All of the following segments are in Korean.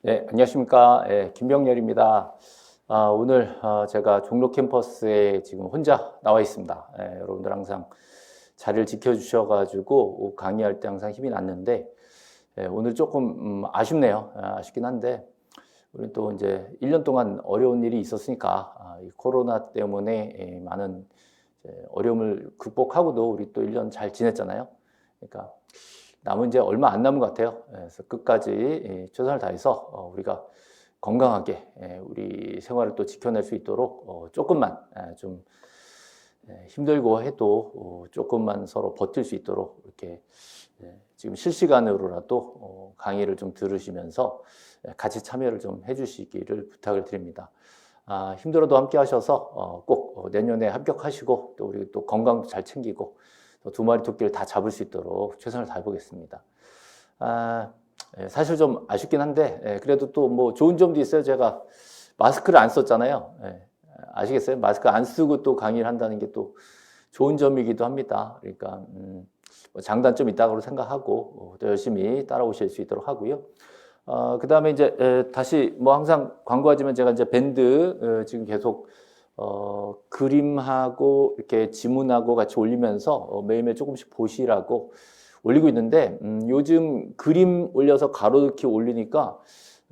네, 안녕하십니까. 김병렬입니다. 오늘 제가 종로 캠퍼스에 지금 혼자 나와 있습니다. 여러분들 항상 자리를 지켜주셔가지고 강의할 때 항상 힘이 났는데, 오늘 조금 아쉽네요. 아쉽긴 한데, 우리 또 이제 1년 동안 어려운 일이 있었으니까, 이 코로나 때문에 많은 어려움을 극복하고도 우리 또 1년 잘 지냈잖아요. 그러니까 남은 이제 얼마 안 남은 것 같아요. 그래서 끝까지 최선을 다해서 우리가 건강하게 우리 생활을 또 지켜낼 수 있도록 조금만 좀 힘들고 해도 조금만 서로 버틸 수 있도록 이렇게 지금 실시간으로라도 강의를 좀 들으시면서 같이 참여를 좀 해주시기를 부탁을 드립니다. 힘들어도 함께 하셔서 꼭 내년에 합격하시고 또 우리 또 건강도 잘 챙기고 두 마리 토끼를 다 잡을 수 있도록 최선을 다해보겠습니다. 사실 좀 아쉽긴 한데 그래도 또 뭐 좋은 점도 있어요. 제가 마스크를 안 썼잖아요. 아시겠어요? 마스크 안 쓰고 또 강의를 한다는 게 또 좋은 점이기도 합니다. 그러니까 뭐 장단점 있다고 생각하고 또 열심히 따라오실 수 있도록 하고요. 그 다음에 이제 다시 뭐 항상 광고하지만 제가 이제 밴드 지금 계속 그림하고 이렇게 지문하고 같이 올리면서 매일매일 조금씩 보시라고 올리고 있는데 요즘 그림 올려서 가로등기 올리니까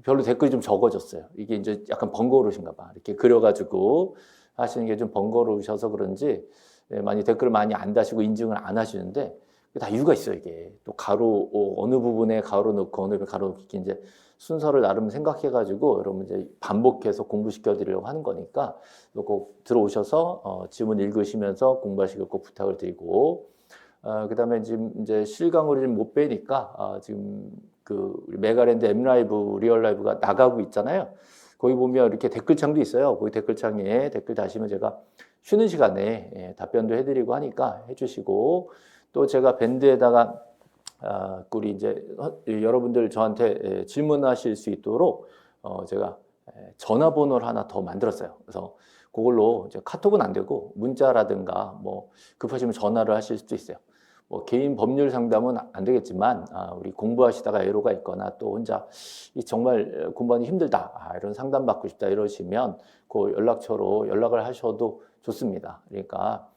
별로 댓글이 좀 적어졌어요. 이게 이제 약간 번거로우신가 봐. 이렇게 그려가지고 하시는 게 좀 번거로우셔서 그런지 많이 댓글을 많이 안 다시고 인증을 안 하시는데 다 이유가 있어요. 이게 또 가로 어느 부분에 가로 넣고 어느 부분에 가로 넣기 이제 순서를 나름 생각해가지고 여러분 이제 반복해서 공부시켜 드리려고 하는 거니까 꼭 들어오셔서 지문 읽으시면서 공부하시길 꼭 부탁을 드리고 그다음에 지금 이제 실강으로 못 빼니까 지금 그 우리 메가랜드 엠라이브 리얼라이브가 나가고 있잖아요. 거기 보면 이렇게 댓글창도 있어요. 거기 댓글창에 댓글 다시면 제가 쉬는 시간에 답변도 해드리고 하니까 해주시고 또 제가 밴드에다가 우리 이제 여러분들 저한테 질문하실 수 있도록 제가 전화번호를 하나 더 만들었어요. 그래서 그걸로 이제 카톡은 안 되고 문자라든가 뭐 급하시면 전화를 하실 수도 있어요. 뭐 개인 법률 상담은 안 되겠지만 우리 공부하시다가 애로가 있거나 또 혼자 정말 공부하기 힘들다 이런 상담 받고 싶다 이러시면 그 연락처로 연락을 하셔도 좋습니다. 그러니까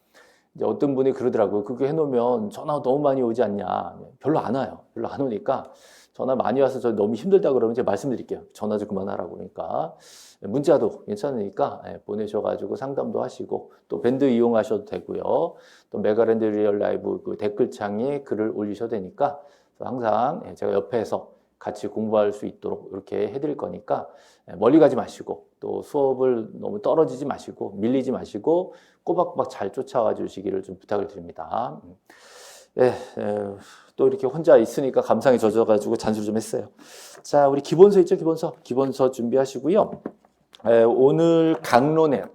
이제 어떤 분이 그러더라고요. 그렇게 해놓으면 전화 너무 많이 오지 않냐. 별로 안 와요. 별로 안 오니까 전화 많이 와서 저 너무 힘들다 그러면 제가 말씀드릴게요. 전화 좀 그만하라고. 그러니까 문자도 괜찮으니까 보내셔가지고 상담도 하시고 또 밴드 이용하셔도 되고요. 또 메가랜드 리얼 라이브 그 댓글창에 글을 올리셔도 되니까 항상 제가 옆에서 같이 공부할 수 있도록 이렇게 해드릴 거니까 멀리 가지 마시고 또 수업을 너무 떨어지지 마시고 밀리지 마시고 꼬박꼬박 잘 쫓아와 주시기를 좀 부탁을 드립니다. 또 이렇게 혼자 있으니까 감상에 젖어가지고 잔소리 좀 했어요. 자, 우리 기본서 있죠? 기본서 준비하시고요. 오늘 강론이에요.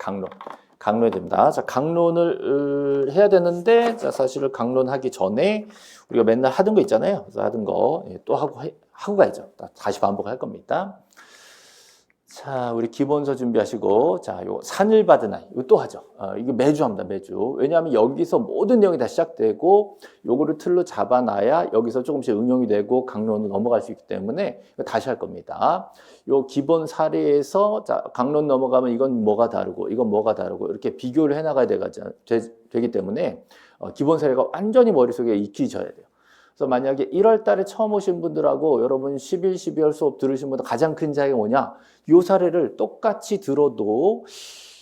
강론이 됩니다. 자, 강론을 해야 되는데, 자, 사실 강론하기 전에 우리가 맨날 하던 거 있잖아요. 그래서 하던 거 또 하고 가야죠. 다시 반복할 겁니다. 자, 우리 기본서 준비하시고, 자, 요 산을 받은 아이, 이거 또 하죠. 이거 매주 합니다, 매주. 왜냐하면 여기서 모든 내용이 다 시작되고, 요거를 틀로 잡아놔야 여기서 조금씩 응용이 되고, 강론으로 넘어갈 수 있기 때문에 이거 다시 할 겁니다. 요 기본 사례에서, 자, 강론 넘어가면 이건 뭐가 다르고, 이건 뭐가 다르고, 이렇게 비교를 해나가야 되기 때문에, 기본 사례가 완전히 머릿속에 익히셔야 돼요. 그래서 만약에 1월 달에 처음 오신 분들하고 여러분 11, 12월 수업 들으신 분들 가장 큰 차이가 뭐냐? 요 사례를 똑같이 들어도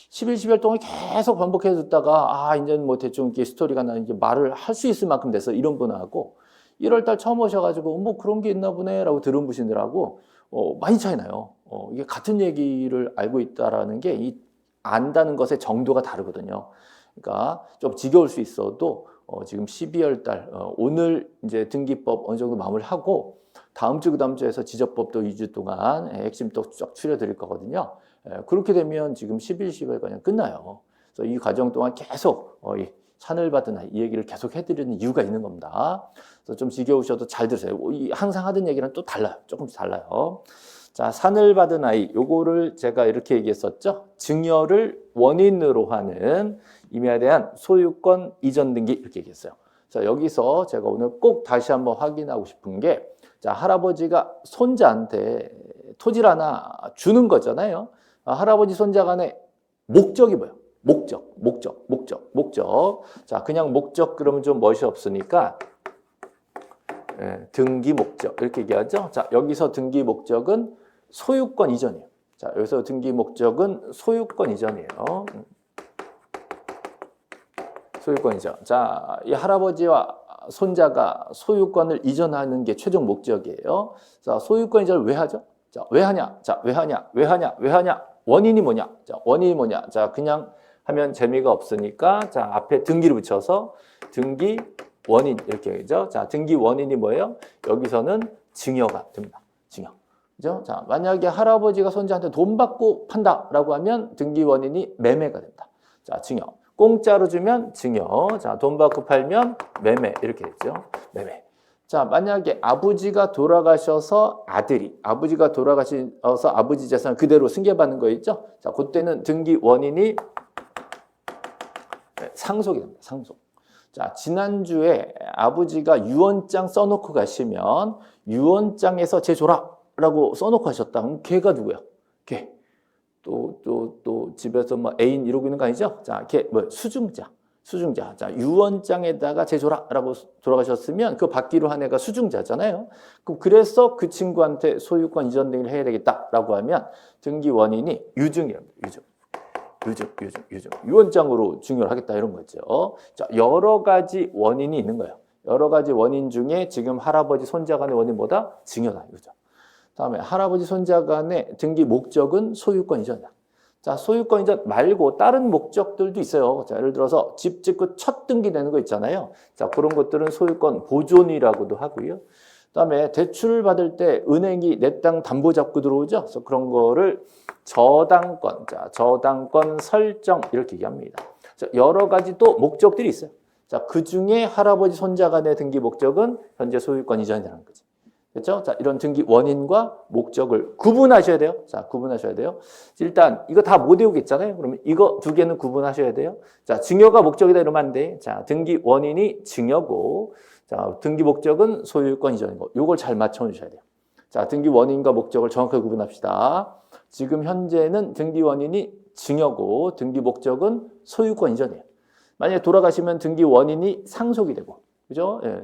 11, 12월 동안 계속 반복해 듣다가 이제는 뭐 대충 이렇게 스토리가 나는 이제 말을 할 수 있을 만큼 돼서 이런 분하고 1월 달 처음 오셔가지고 뭐 그런 게 있나 보네 라고 들은 분들하고 많이 차이 나요. 이게 같은 얘기를 알고 있다라는 게 이 안다는 것의 정도가 다르거든요. 그러니까 좀 지겨울 수 있어도 지금 12월 달 오늘 이제 등기법 어느 정도 마무리하고 다음 주 그다음 주에서 지적법도 2주 동안 핵심 또 쫙 추려드릴 거거든요. 그렇게 되면 지금 11, 12월 그냥 끝나요. 그래서 이 과정 동안 계속 이 산을 받은 아이 이 얘기를 계속 해드리는 이유가 있는 겁니다. 그래서 좀 지겨우셔도 잘 들으세요. 항상 하던 얘기랑 또 달라요. 조금씩 달라요. 자, 산을 받은 아이 요거를 제가 이렇게 얘기했었죠. 증여를 원인으로 하는 임야에 대한 소유권 이전 등기 이렇게 얘기했어요. 자, 여기서 제가 오늘 꼭 다시 한번 확인하고 싶은 게 자, 할아버지가 손자한테 토지를 하나 주는 거잖아요. 할아버지 손자 간의 목적이 뭐예요? 목적. 자, 그냥 목적 그러면 좀 멋이 없으니까 등기 목적 이렇게 얘기하죠. 자, 여기서 등기 목적은 소유권 이전이에요. 자, 여기서 등기 목적은 소유권 이전이에요. 소유권 이전. 자, 이 할아버지와 손자가 소유권을 이전하는 게 최종 목적이에요. 자, 소유권 이전을 왜 하죠? 자, 왜 하냐? 자, 왜 하냐? 원인이 뭐냐? 자, 원인이 뭐냐? 자, 그냥 하면 재미가 없으니까 자, 앞에 등기를 붙여서 등기 원인 이렇게 얘기죠. 자, 등기 원인이 뭐예요? 여기서는 증여가 됩니다. 증여. 그죠? 자, 만약에 할아버지가 손자한테 돈 받고 판다라고 하면 등기 원인이 매매가 된다. 자, 증여. 공짜로 주면 증여. 자, 돈 받고 팔면 매매. 이렇게 됐죠. 매매. 자, 만약에 아버지가 돌아가셔서 아버지가 돌아가셔서 아버지 재산 그대로 승계받는 거 있죠? 자, 그때는 등기 원인이 상속이 됩니다. 상속. 자, 지난주에 아버지가 유언장 써놓고 가시면 유언장에서 쟤 줘라 라고 써놓고 하셨다. 그럼 걔가 누구야? 걔. 또 집에서 뭐 애인 이러고 있는 거 아니죠? 자, 걔 뭐 수중자. 자, 유언장에다가 쟤 줘라 라고 돌아가셨으면 그 받기로 한 애가 수중자잖아요. 그럼 그래서 그 친구한테 소유권 이전 등기를 해야 되겠다라고 하면 등기 원인이 유증이랍니다. 유증. 유언장으로 증여를 하겠다 이런 거죠. 자, 여러 가지 원인이 있는 거예요. 여러 가지 원인 중에 지금 할아버지 손자 간의 원인 뭐다? 증여다 이거죠. 다음에 할아버지 손자 간의 등기 목적은 소유권 이전이다. 자, 소유권 이전 말고 다른 목적들도 있어요. 자, 예를 들어서 집 짓고 첫 등기 되는 거 있잖아요. 자, 그런 것들은 소유권 보존이라고도 하고요. 그다음에 대출을 받을 때 은행이 내 땅 담보 잡고 들어오죠. 그래서 그런 거를 저당권, 자, 저당권 설정 이렇게 얘기합니다. 자, 여러 가지 또 목적들이 있어요. 자, 그 중에 할아버지 손자 간의 등기 목적은 현재 소유권 이전이라는 거지. 그렇죠? 자, 이런 등기 원인과 목적을 구분하셔야 돼요. 자, 구분하셔야 돼요. 일단 이거 다 못 외우겠잖아요. 그러면 이거 두 개는 구분하셔야 돼요. 자, 증여가 목적이다 이러면 안 돼. 자, 등기 원인이 증여고, 자, 등기 목적은 소유권 이전이고, 요걸 잘 맞춰 주셔야 돼요. 자, 등기 원인과 목적을 정확하게 구분합시다. 지금 현재는 등기 원인이 증여고, 등기 목적은 소유권 이전이에요. 만약에 돌아가시면 등기 원인이 상속이 되고, 그죠? 예.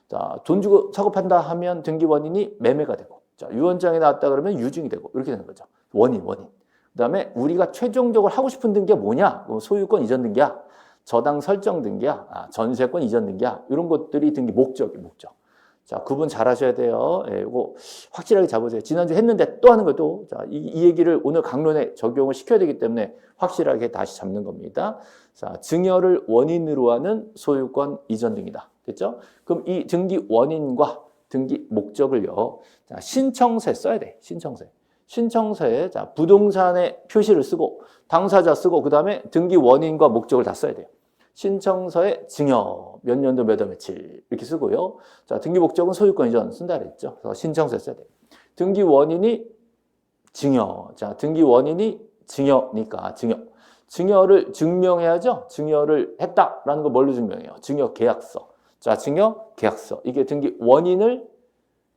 자, 돈 주고 사고 판다 하면 등기 원인이 매매가 되고, 자, 유언장에 나왔다 그러면 유증이 되고, 이렇게 되는 거죠. 원인. 그 다음에 우리가 최종적으로 하고 싶은 등기가 뭐냐? 소유권 이전 등기야, 저당 설정 등기야, 전세권 이전 등기야, 이런 것들이 등기 목적. 자, 구분 잘 하셔야 돼요. 예, 이거 확실하게 잡으세요. 지난주 했는데 또 하는 것도, 자, 이 얘기를 오늘 강론에 적용을 시켜야 되기 때문에 확실하게 다시 잡는 겁니다. 자, 증여를 원인으로 하는 소유권 이전 등기다. 됐죠? 그럼 이 등기 원인과 등기 목적을요, 자, 신청서에 써야 돼. 신청서에 자, 부동산의 표시를 쓰고, 당사자 쓰고, 그 다음에 등기 원인과 목적을 다 써야 돼요. 신청서에 증여, 몇 년도 몇 월 며칠 이렇게 쓰고요. 자, 등기 목적은 소유권 이전 쓴다 그랬죠. 그래서 신청서에 써야 돼요. 등기 원인이 증여. 자, 등기 원인이 증여니까 증여를 증명해야죠. 증여를 했다라는 거 뭘로 증명해요? 증여 계약서. 자, 증여 계약서. 이게 등기 원인을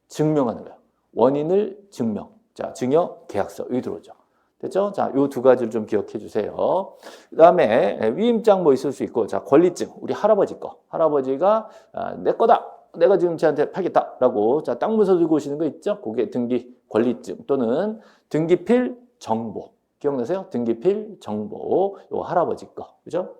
증명하는 거예요. 원인을 증명. 자, 증여 계약서. 여기 들어오죠. 됐죠? 자, 요 두 가지를 좀 기억해 주세요. 그 다음에 위임장 뭐 있을 수 있고, 자, 권리증. 우리 할아버지 거. 할아버지가 내 거다. 내가 지금 쟤한테 팔겠다라고, 자, 땅 문서 들고 오시는 거 있죠? 그게 등기 권리증 또는 등기필 정보. 기억나세요? 등기필 정보. 요 할아버지 거. 그죠?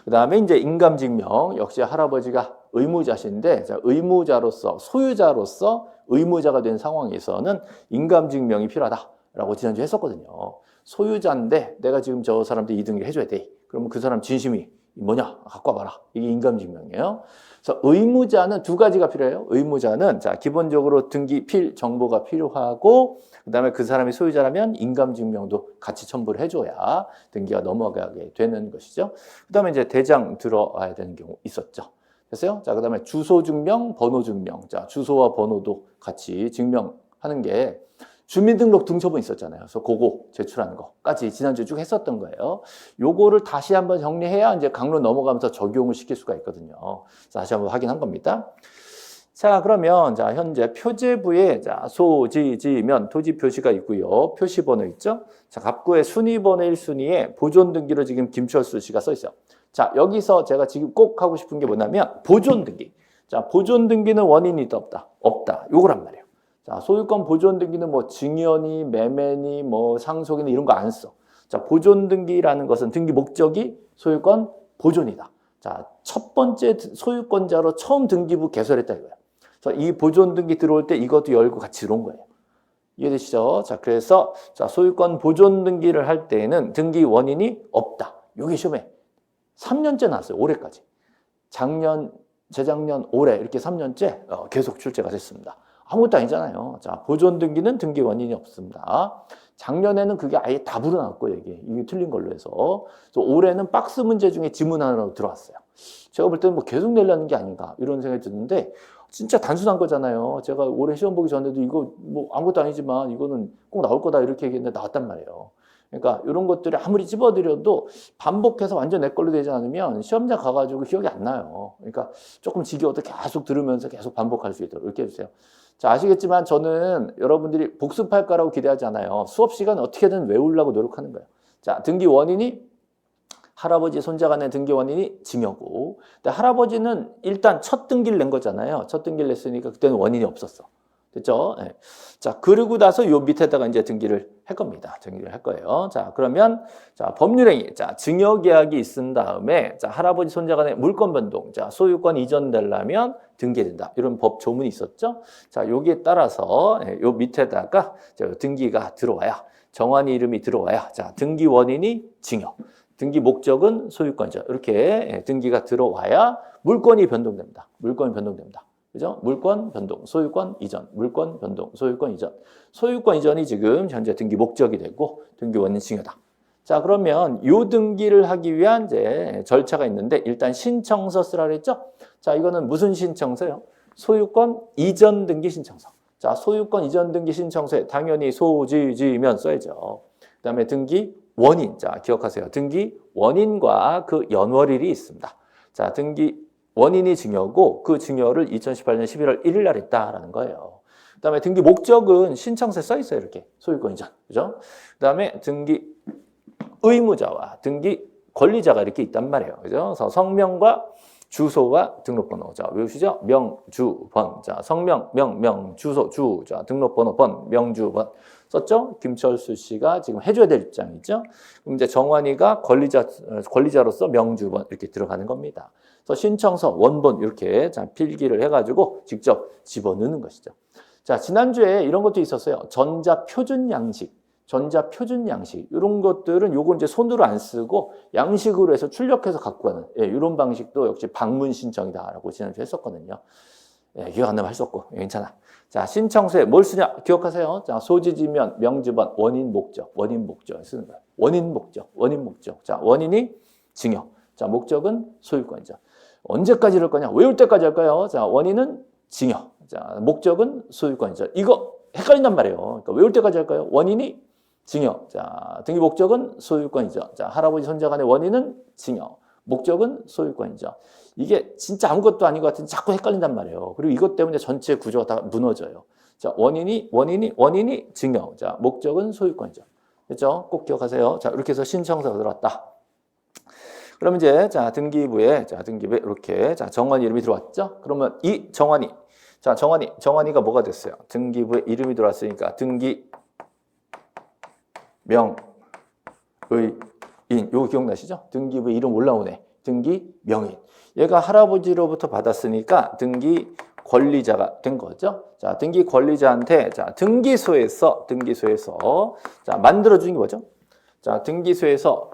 그 다음에 이제 인감증명. 역시 할아버지가 의무자신데, 자, 의무자로서, 소유자로서 의무자가 된 상황에서는 인감증명이 필요하다. 라고 지난주에 했었거든요. 소유자인데 내가 지금 저 사람한테 이 등기를 해줘야 돼. 그러면 그 사람 진심이 뭐냐? 갖고 와봐라. 이게 인감증명이에요. 그래서 의무자는 두 가지가 필요해요. 의무자는 자, 기본적으로 등기필 정보가 필요하고, 그 다음에 그 사람이 소유자라면 인감증명도 같이 첨부를 해줘야 등기가 넘어가게 되는 것이죠. 그 다음에 이제 대장 들어와야 되는 경우 있었죠. 됐어요? 자, 그 다음에 주소증명, 번호증명. 자, 주소와 번호도 같이 증명하는 게 주민등록 등초본 있었잖아요. 그래서 그거 제출하는 거까지 지난주에 쭉 했었던 거예요. 요거를 다시 한번 정리해야 이제 강론 넘어가면서 적용을 시킬 수가 있거든요. 다시 한번 확인한 겁니다. 자, 그러면 자, 현재 표제부에 자, 소지지면 토지 표시가 있고요. 표시번호 있죠? 자, 갑구의 순위번호 1순위에 보존 등기로 지금 김철수 씨가 써 있어요. 자, 여기서 제가 지금 꼭 하고 싶은 게 뭐냐면 보존 등기. 자, 보존 등기는 원인이 있다 없다? 없다. 요거란 말이에요. 자, 소유권 보존 등기는 뭐 증여니 매매니 뭐 상속이니 이런 거 안 써. 자, 보존 등기라는 것은 등기 목적이 소유권 보존이다. 자, 첫 번째 소유권자로 처음 등기부 개설했다 이거예요. 그래서 이 보존 등기 들어올 때 이것도 열고 같이 들어온 거예요. 이해되시죠? 자, 그래서 자, 소유권 보존 등기를 할 때에는 등기 원인이 없다. 요게 시험에 3년째 나왔어요. 올해까지. 작년, 재작년, 올해 이렇게 3년째 계속 출제가 됐습니다. 아무것도 아니잖아요. 자, 보존 등기는 등기 원인이 없습니다. 작년에는 그게 아예 다 불어났고 이게 틀린 걸로 해서. 그래서 올해는 박스 문제 중에 지문 하나로 들어왔어요. 제가 볼 때는 뭐 계속 내려는 게 아닌가 이런 생각이 드는데 진짜 단순한 거잖아요. 제가 올해 시험 보기 전에도 이거 뭐 아무것도 아니지만 이거는 꼭 나올 거다 이렇게 얘기했는데 나왔단 말이에요. 그러니까 이런 것들을 아무리 집어들여도 반복해서 완전 내 걸로 되지 않으면 시험장 가가지고 기억이 안 나요. 그러니까 조금 지겨워도 계속 들으면서 계속 반복할 수 있도록 이렇게 해주세요. 자, 아시겠지만 저는 여러분들이 복습할 거라고 기대하지 않아요. 수업 시간 어떻게든 외우려고 노력하는 거예요. 자, 등기 원인이 할아버지 손자 간의 등기 원인이 증여고, 근데 할아버지는 일단 첫 등기를 낸 거잖아요. 첫 등기를 냈으니까 그때는 원인이 없었어. 됐죠? 네. 자, 그러고 나서 요 밑에다가 이제 등기를 할 겁니다. 등기를 할 거예요. 자, 그러면 자, 법률행위. 자, 증여 계약이 있은 다음에 자, 할아버지 손자 간의 물권 변동. 자, 소유권 이전되려면 등기된다. 이런 법 조문이 있었죠? 자, 여기에 따라서 요 밑에다가 등기가 들어와야 정환이 이름이 들어와야 자, 등기 원인이 증여. 등기 목적은 소유권이죠. 이렇게 등기가 들어와야 물권이 변동됩니다. 물권이 변동됩니다. 그죠? 물권 변동, 소유권 이전, 물권 변동, 소유권 이전. 소유권 이전이 지금 현재 등기 목적이 되고 등기 원인 증여다. 자, 그러면 요 등기를 하기 위한 이제 절차가 있는데 일단 신청서 쓰라 그랬죠? 자, 이거는 무슨 신청서요? 소유권 이전 등기 신청서. 자, 소유권 이전 등기 신청서에 당연히 소지지면 써야죠. 그다음에 등기 원인. 자, 기억하세요. 등기 원인과 그 연월일이 있습니다. 자, 등기 원인이 증여고 그 증여를 2018년 11월 1일 날 했다라는 거예요. 그다음에 등기 목적은 신청서에 써 있어요. 이렇게 소유권 이전. 그죠? 그다음에 등기 의무자와 등기 권리자가 이렇게 있단 말이에요. 그죠? 그래서 성명과 주소와 등록번호. 자, 외우시죠? 명, 주, 번. 자, 성명, 명, 주소, 주. 자, 등록번호, 번, 명, 주, 번. 썼죠? 김철수 씨가 지금 해줘야 될 입장이죠? 그럼 이제 정환이가 권리자로서 명주번 이렇게 들어가는 겁니다. 그래서 신청서, 원본 이렇게 자, 필기를 해가지고 직접 집어넣는 것이죠. 자, 지난주에 이런 것도 있었어요. 전자표준 양식. 전자표준 양식. 이런 것들은 요거 이제 손으로 안 쓰고 양식으로 해서 출력해서 갖고 가는 이런 방식도 역시 방문 신청이다라고 지난주에 했었거든요. 기억 안 나면 할 수 없고 괜찮아. 자, 신청서에 뭘 쓰냐? 기억하세요. 자, 소지지면, 명주번, 원인 목적 쓰는 거예요. 원인 목적. 자, 원인이 증여. 자, 목적은 소유권이죠. 언제까지 이럴 거냐? 외울 때까지 할까요? 자, 원인은 증여. 자, 목적은 소유권이죠. 이거 헷갈린단 말이에요. 그러니까 외울 때까지 할까요? 원인이 증여. 자, 등기 목적은 소유권이죠. 자, 할아버지 손자 간의 원인은 증여. 목적은 소유권이죠. 이게 진짜 아무것도 아닌 것 같은데 자꾸 헷갈린단 말이에요. 그리고 이것 때문에 전체 구조가 다 무너져요. 자, 원인이 증여. 자, 목적은 소유권이죠. 됐죠? 꼭 기억하세요. 자, 이렇게 해서 신청서가 들어왔다. 그럼 이제 자, 등기부에 이렇게 자, 정환이 이름이 들어왔죠? 그러면 이 정환이 자, 정환이가 뭐가 됐어요? 등기부에 이름이 들어왔으니까 등기 명 인, 요거 기억나시죠? 등기부에 이름 올라오네. 등기 명인. 얘가 할아버지로부터 받았으니까 등기 권리자가 된 거죠. 자, 등기 권리자한테 자, 등기소에서 자, 만들어 주는 게 뭐죠? 자, 등기소에서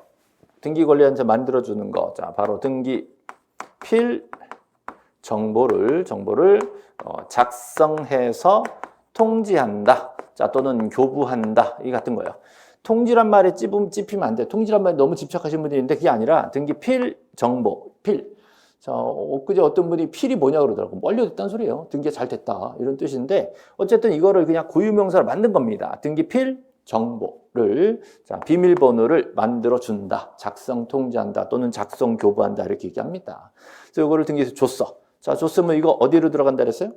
등기 권리자한테 만들어 주는 거. 자, 바로 등기 필 정보를 작성해서 통지한다. 자, 또는 교부한다. 이 같은 거예요. 통지란 말에 찝히면 안 돼. 통지란 말에 너무 집착하시는 분이 있는데 그게 아니라 등기 필 정보, 필. 자, 엊그제 어떤 분이 필이 뭐냐 그러더라고. 완료됐다는 소리예요. 등기가 잘 됐다. 이런 뜻인데 어쨌든 이거를 그냥 고유명사로 만든 겁니다. 등기 필 정보를 자, 비밀번호를 만들어 준다. 작성 통지한다. 또는 작성 교부한다. 이렇게 얘기합니다. 그래서 이거를 등기에서 줬어. 자, 줬으면 이거 어디로 들어간다 그랬어요?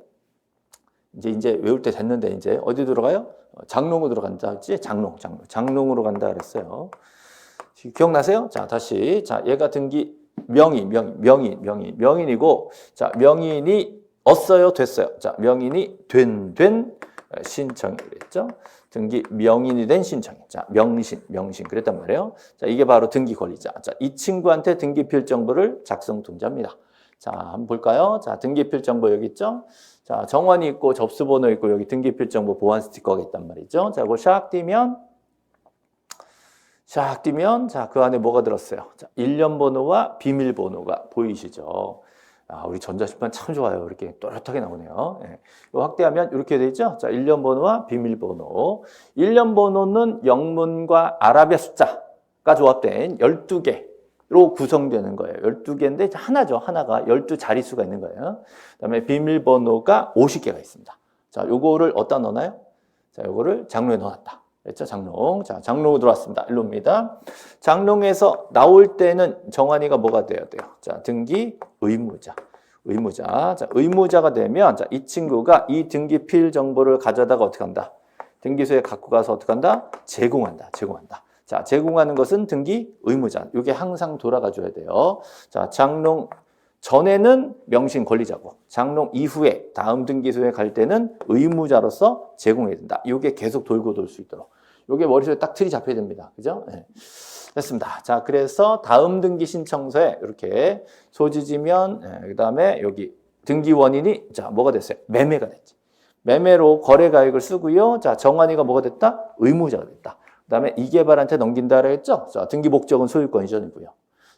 이제 외울 때 됐는데 이제 어디 들어가요? 장롱으로 들어간다 했지? 장롱으로 간다 그랬어요. 기억나세요? 자, 다시. 자, 얘가 등기 명인이고, 자, 명인이 얻어요, 됐어요. 자, 명인이 된 신청이 그랬죠? 등기 명인이 된 신청이. 자, 명신 그랬단 말이에요. 자, 이게 바로 등기 권리자. 자, 이 친구한테 등기 필정보를 작성 통지합니다. 자, 한번 볼까요? 자, 등기 필정보 여기 있죠? 자, 정원이 있고 접수번호 있고 여기 등기 필정보 보안 스티커가 있단 말이죠. 자, 이거 샥 띄면 자, 그 안에 뭐가 들었어요? 자, 일련 번호와 비밀번호가 보이시죠? 아, 우리 전자출판 참 좋아요. 이렇게 또렷하게 나오네요. 예. 이거 확대하면 이렇게 돼 있죠? 자, 일련 번호와 비밀번호. 일련 번호는 영문과 아랍의 숫자가 조합된 12개로 구성되는 거예요. 12개인데 하나죠. 하나가 12자릿수가 있는 거예요. 그다음에 비밀번호가 50개가 있습니다. 자, 요거를 어디다 넣나요? 자, 요거를 장롱에 넣어놨다. 그렇죠? 장롱. 자, 장롱으로 들어왔습니다. 일로입니다. 장롱에서 나올 때는 정환이가 뭐가 돼야 돼요? 자, 등기 의무자. 자, 의무자가 되면, 자, 이 친구가 이 등기 필 정보를 가져다가 어떻게 한다? 등기소에 갖고 가서 어떻게 한다? 제공한다. 자, 제공하는 것은 등기 의무자. 이게 항상 돌아가 줘야 돼요. 자, 장롱 전에는 명신 권리자고, 장롱 이후에 다음 등기소에 갈 때는 의무자로서 제공해야 된다. 이게 계속 돌고 돌 수 있도록. 이게 머릿속에 딱 틀이 잡혀야 됩니다. 그죠? 네. 됐습니다. 자, 그래서 다음 등기 신청서에 이렇게 소지지면, 그 다음에 여기 등기 원인이, 자, 뭐가 됐어요? 매매가 됐지. 매매로 거래가액을 쓰고요. 자, 정환이가 뭐가 됐다? 의무자가 됐다. 그 다음에 이개발한테 넘긴다고 했죠? 자, 등기 목적은 소유권 이전이고요.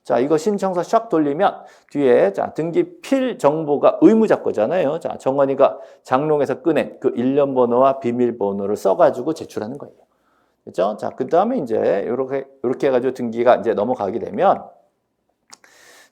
자, 이거 신청서 샥 돌리면 뒤에, 자, 등기 필 정보가 의무자 거잖아요. 자, 정환이가 장롱에서 꺼낸 그 일련 번호와 비밀번호를 써가지고 제출하는 거예요. 그죠? 자, 그 다음에 이제 이렇게 해가지고 등기가 이제 넘어가게 되면,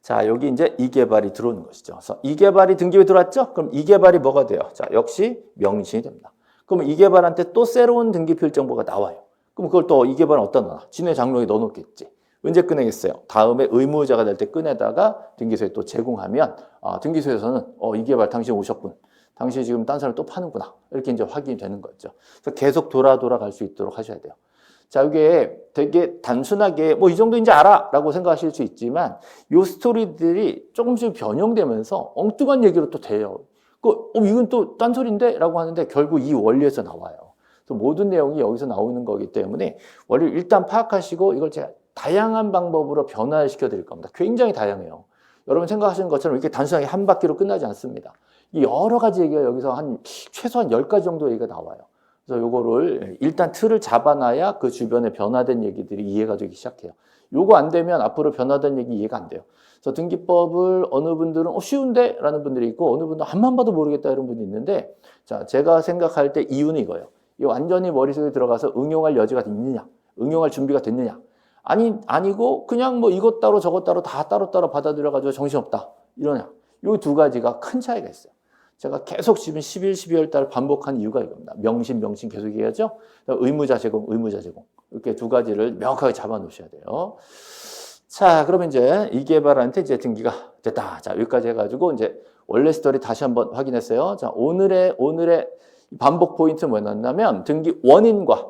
자, 여기 이제 이개발이 들어오는 것이죠. 그래서 이개발이 등기에 들어왔죠? 그럼 이개발이 뭐가 돼요? 자, 역시 명신이 됩니다. 그럼 이개발한테 또 새로운 등기 필 정보가 나와요. 그럼 그걸 또 이개발은 어디다 넣어? 지네 장롱에 넣어놓겠지. 언제 꺼내겠어요? 다음에 의무자가 될 때 꺼내다가 등기소에 또 제공하면, 아, 등기소에서는 이개발 당신 오셨군. 당신이 지금 딴 사람을 또 파는구나. 이렇게 이제 확인이 되는 거죠. 그래서 계속 돌아갈 수 있도록 하셔야 돼요. 자, 이게 되게 단순하게 뭐 이 정도 이제 알아 라고 생각하실 수 있지만 이 스토리들이 조금씩 변형되면서 엉뚱한 얘기로 또 돼요. 이건 또 딴소리인데? 라고 하는데 결국 이 원리에서 나와요. 그래서 모든 내용이 여기서 나오는 거기 때문에 원리를 일단 파악하시고 이걸 제가 다양한 방법으로 변화시켜 드릴 겁니다. 굉장히 다양해요. 여러분 생각하시는 것처럼 이렇게 단순하게 한 바퀴로 끝나지 않습니다. 여러 가지 얘기가 여기서 최소한 10가지 정도 얘기가 나와요. 그래서 요거를 일단 틀을 잡아놔야 그 주변에 변화된 얘기들이 이해가 되기 시작해요. 요거 안 되면 앞으로 변화된 얘기 이해가 안 돼요. 그래서 등기법을 어느 분들은 쉬운데? 라는 분들이 있고 어느 분들은 앞만 봐도 모르겠다 이런 분이 있는데, 자, 제가 생각할 때 이유는 이거예요. 이 완전히 머릿속에 들어가서 응용할 여지가 있느냐? 응용할 준비가 됐느냐? 아니고 그냥 뭐 이것 따로 저것 따로 다 따로따로 받아들여가지고 정신없다. 이러냐? 요 두 가지가 큰 차이가 있어요. 제가 계속 지금 11, 12월 달 반복한 이유가 이겁니다. 명신 계속 얘기하죠? 의무자 제공. 이렇게 두 가지를 명확하게 잡아 놓으셔야 돼요. 자, 그러면 이제 이개발한테 이제 등기가 됐다. 자, 여기까지 해가지고 이제 원래 스토리 다시 한번 확인했어요. 자, 오늘의 반복 포인트 뭐였냐면 등기 원인과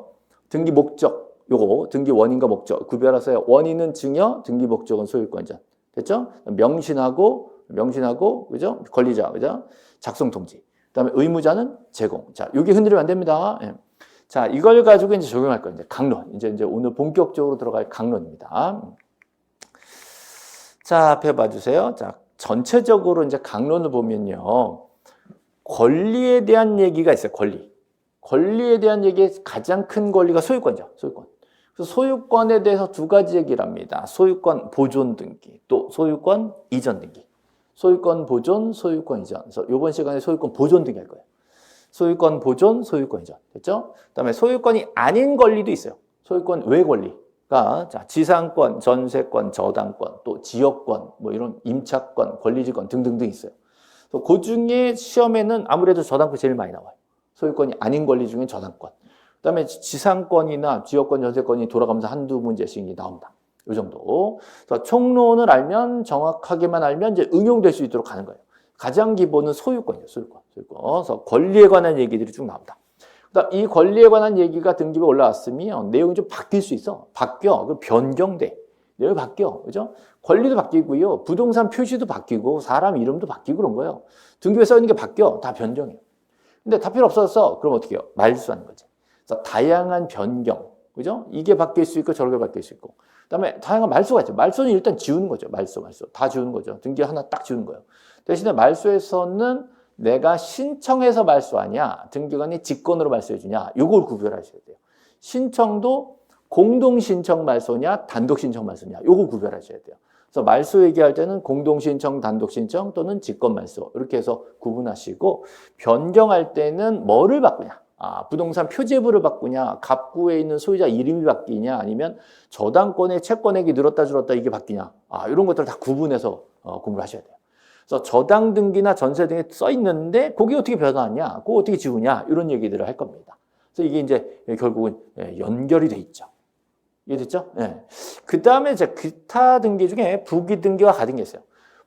등기 목적. 요거 등기 원인과 목적 구별하세요. 원인은 증여, 등기 목적은 소유권자. 됐죠? 명신하고 그죠? 권리자, 그죠? 작성 통지. 그다음에 의무자는 제공. 자, 여기 흔들리면 안 됩니다. 예. 자, 이걸 가지고 이제 적용할 거예요. 이제 강론. 이제 오늘 본격적으로 들어갈 강론입니다. 자, 앞에 봐주세요. 자, 전체적으로 이제 강론을 보면요. 권리에 대한 얘기가 있어요. 권리에 대한 얘기의 가장 큰 권리가 소유권이죠. 소유권. 그래서 소유권에 대해서 두 가지 얘기를 합니다. 소유권 보존 등기, 또 소유권 이전 등기. 소유권 보존, 소유권 이전. 그래서 이번 시간에 소유권 보존 등기 할 거예요. 소유권 보존, 소유권 이전. 됐죠? 그다음에 소유권이 아닌 권리도 있어요. 소유권 외 권리가 자, 지상권, 전세권, 저당권, 또 지역권, 뭐 이런 임차권, 권리지권 등등등 있어요. 그래서 그 중에 시험에는 아무래도 저당권이 제일 많이 나와요. 소유권이 아닌 권리 중에 저당권. 그다음에 지상권이나 지역권, 전세권이 돌아가면서 한두 문제씩 나옵니다. 이 정도. 그래서 총론을 알면 정확하게만 알면 이제 응용될 수 있도록 가는 거예요. 가장 기본은 소유권이에요. 소유권. 그래서 권리에 관한 얘기들이 쭉 나온다. 그다음 이 권리에 관한 얘기가 등기부에 올라왔으면 내용이 좀 바뀔 수 있어. 바뀌어. 그 변경돼. 내용이 바뀌어. 그죠? 권리도 바뀌고요. 부동산 표시도 바뀌고 사람 이름도 바뀌고 그런 거예요. 등기부에 써 있는 게 바뀌어. 다 변경해. 근데 다 필요 없어서 그럼 어떻게 해요? 말소하는 거지. 그래서 다양한 변경. 그죠? 이게 바뀔 수 있고 저렇게 바뀔 수 있고. 그다음에 다양한 말소가 있죠. 말소는 일단 지우는 거죠. 말소. 다 지우는 거죠. 등기 하나 딱 지우는 거예요. 대신에 말소에서는 내가 신청해서 말소하냐, 등기관이 직권으로 말소해 주냐, 요걸 구별하셔야 돼요. 신청도 공동 신청 말소냐, 단독 신청 말소냐, 요걸 구별하셔야 돼요. 그래서 말소 얘기할 때는 공동 신청, 단독 신청 또는 직권 말소 이렇게 해서 구분하시고, 변경할 때는 뭐를 바꾸냐? 부동산 표제부를 바꾸냐, 갑구에 있는 소유자 이름이 바뀌냐, 아니면 저당권의 채권액이 늘었다 줄었다 이게 바뀌냐, 이런 것들을 다 구분해서 공부를 하셔야 돼요. 그래서 저당 등기나 전세 등에 써 있는데 그게 어떻게 변하냐, 그거 어떻게 지우냐, 이런 얘기들을 할 겁니다. 그래서 이게 이제 결국은 연결이 돼 있죠. 이해됐죠? 네. 그 다음에 이제 기타 등기 중에 부기 등기와 가등기 있어요.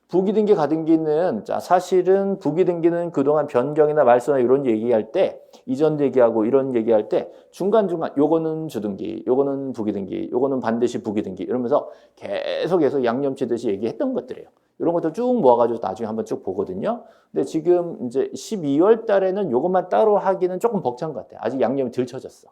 부기 등기, 가등기는 사실은 부기 등기는 그동안 변경이나 말소나 이런 얘기할 때, 이전 얘기하고 이런 얘기할 때 중간중간 요거는 주등기, 요거는 부기 등기, 요거는 반드시 부기 등기 이러면서 계속해서 양념치듯이 얘기했던 것들이에요. 이런 것들 쭉 모아가지고 나중에 한번 쭉 보거든요. 근데 지금 이제 12월 달에는 요것만 따로 하기는 조금 벅찬 것 같아요. 아직 양념이 덜 쳐졌어.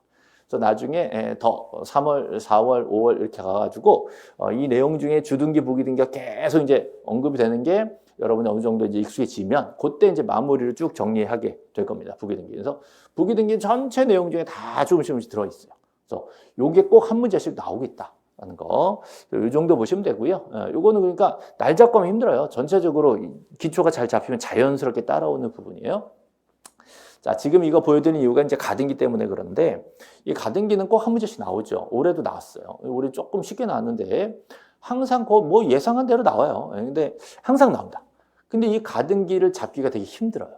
그래서 나중에 더 3월, 4월, 5월 이렇게 가가지고 이 내용 중에 주등기, 부기등기가 계속 이제 언급이 되는 게 여러분이 어느 정도 이제 익숙해지면 그때 이제 마무리를 쭉 정리하게 될 겁니다. 부기등기. 그래서 부기등기 전체 내용 중에 다 조금씩 들어있어요. 그래서 요게 꼭 한 문제씩 나오겠다. 하는 거. 이 정도 보시면 되고요. 요거는 그러니까 날 잡고 하면 힘들어요. 전체적으로 기초가 잘 잡히면 자연스럽게 따라오는 부분이에요. 자, 지금 이거 보여드리는 이유가 이제 가등기 때문에 그런데 이 가등기는 꼭 한 문제씩 나오죠. 올해도 나왔어요. 올해 조금 쉽게 나왔는데 항상 뭐 예상한 대로 나와요. 근데 항상 나온다. 근데 이 가등기를 잡기가 되게 힘들어요.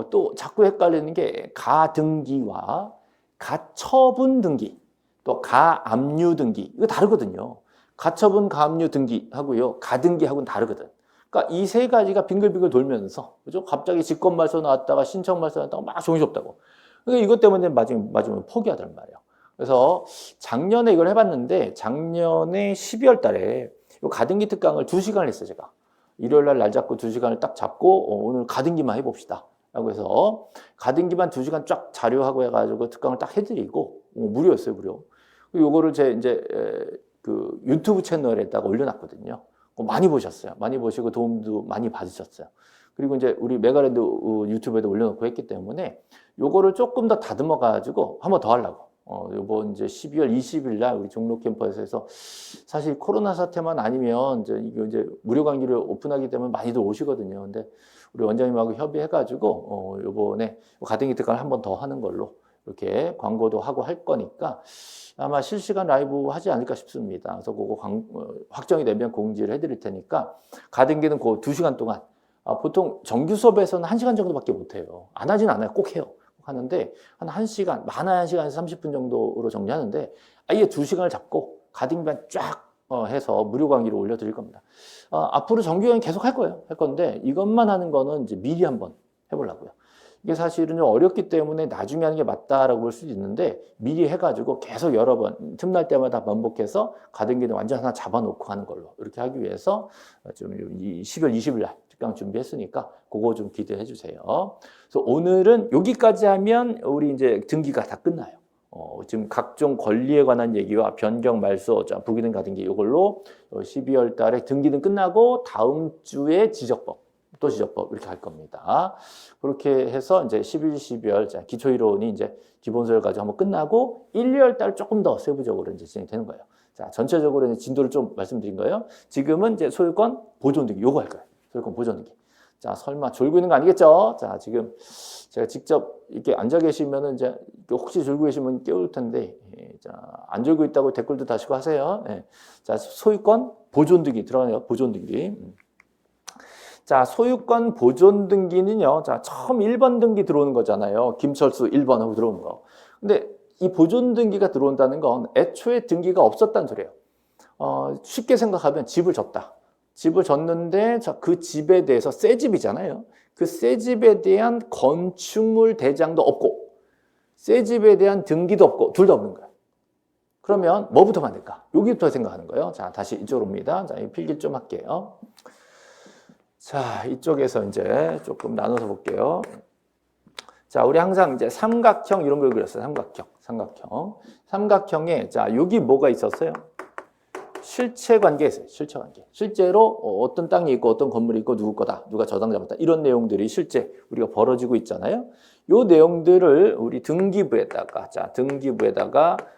또 자꾸 헷갈리는 게 가등기와 가처분 등기. 또 가압류 등기 이거 다르거든요. 가처분, 가압류 등기 하고요, 가등기하고는 다르거든. 그러니까 이 세 가지가 빙글빙글 돌면서 그죠? 갑자기 직권 말소 나왔다가 신청 말소 나왔다가 막 정신없다고. 그러니까 이것 때문에 마지막에 포기하더란 말이에요. 그래서 작년에 이걸 해봤는데 작년에 12월 달에 이 가등기 특강을 2시간을 했어요. 제가 일요일 날 잡고 2시간을 딱 잡고 오늘 가등기만 해봅시다 라고 해서 가등기만 2시간 쫙 자료하고 해가지고 특강을 딱 해드리고 무료였어요. 무료. 요거를 제 이제 그 유튜브 채널에다가 올려놨거든요. 많이 보셨어요. 많이 보시고 도움도 많이 받으셨어요. 그리고 이제 우리 메가랜드 유튜브에도 올려놓고 했기 때문에 요거를 조금 더 다듬어 가지고 한 번 더 하려고. 요번 이제 12월 20일 날 우리 종로 캠퍼스에서 사실 코로나 사태만 아니면 이제 무료 강의를 오픈하기 때문에 많이들 오시거든요. 근데 우리 원장님하고 협의해 가지고 요번에 가등기 특강을 한 번 더 하는 걸로 이렇게 광고도 하고 할 거니까 아마 실시간 라이브 하지 않을까 싶습니다. 그래서 그거 확정이 되면 공지를 해드릴 테니까 가등기는 그 2시간 동안 보통 정규 수업에서는 1시간 정도밖에 못 해요. 안 하진 않아요. 꼭 해요. 하는데 한 1시간, 많아야 1시간에서 30분 정도로 정리하는데 아예 2시간을 잡고 가등기만 쫙 해서 무료 강의를 올려드릴 겁니다. 앞으로 정규 강의 계속 할 거예요. 할 건데 이것만 하는 거는 이제 미리 한번 해보려고요. 이게 사실은 좀 어렵기 때문에 나중에 하는 게 맞다라고 볼 수도 있는데 미리 해가지고 계속 여러 번 틈날 때마다 반복해서 가등기는 완전 하나 잡아놓고 하는 걸로 이렇게 하기 위해서 좀 10월 20일 날 특강 준비했으니까 그거 좀 기대해 주세요. 그래서 오늘은 여기까지 하면 우리 이제 등기가 다 끝나요. 지금 각종 권리에 관한 얘기와 변경, 말소, 부기등, 가등기 이걸로 12월 달에 등기는 끝나고 다음 주에 지적법. 또 지적법 이렇게 할 겁니다. 그렇게 해서 이제 11, 12월 기초이론이 이제 기본서열 가지고 한번 끝나고 1, 2월 달 조금 더 세부적으로 이제 진행되는 거예요. 자, 전체적으로 이제 진도를 좀 말씀드린 거예요. 지금은 이제 소유권 보존 등기 요거 할 거예요. 소유권 보존 등기. 자, 설마 졸고 있는 거 아니겠죠? 자, 지금 제가 직접 이렇게 앉아 계시면은 이제 혹시 졸고 계시면 깨울 텐데, 자, 안 졸고 있다고 댓글도 다시고 하세요. 자, 소유권 보존 등기 들어가네요. 보존 등기. 자, 소유권 보존 등기는요. 자, 처음 1번 등기 들어오는 거잖아요. 김철수 1번 하고 들어오는 거. 근데 이 보존 등기가 들어온다는 건 애초에 등기가 없었다는 소리예요. 쉽게 생각하면 집을 줬다. 집을 졌는데 자, 그 집에 대해서 새 집이잖아요. 그 새 집에 대한 건축물 대장도 없고 새 집에 대한 등기도 없고 둘 다 없는 거예요. 그러면 뭐부터 만들까? 여기부터 생각하는 거예요. 자, 다시 이쪽으로 옵니다. 자, 이 필기 좀 할게요. 자, 이쪽에서 이제 조금 나눠서 볼게요. 자, 우리 항상 이제 삼각형 이런 걸 그렸어요. 삼각형에 자, 여기 뭐가 있었어요? 실체 관계 있어요. 실체 관계. 실제로 어떤 땅이 있고 어떤 건물이 있고 누구 거다, 누가 저당 잡았다 이런 내용들이 실제 우리가 벌어지고 있잖아요. 요 내용들을 우리 등기부에다가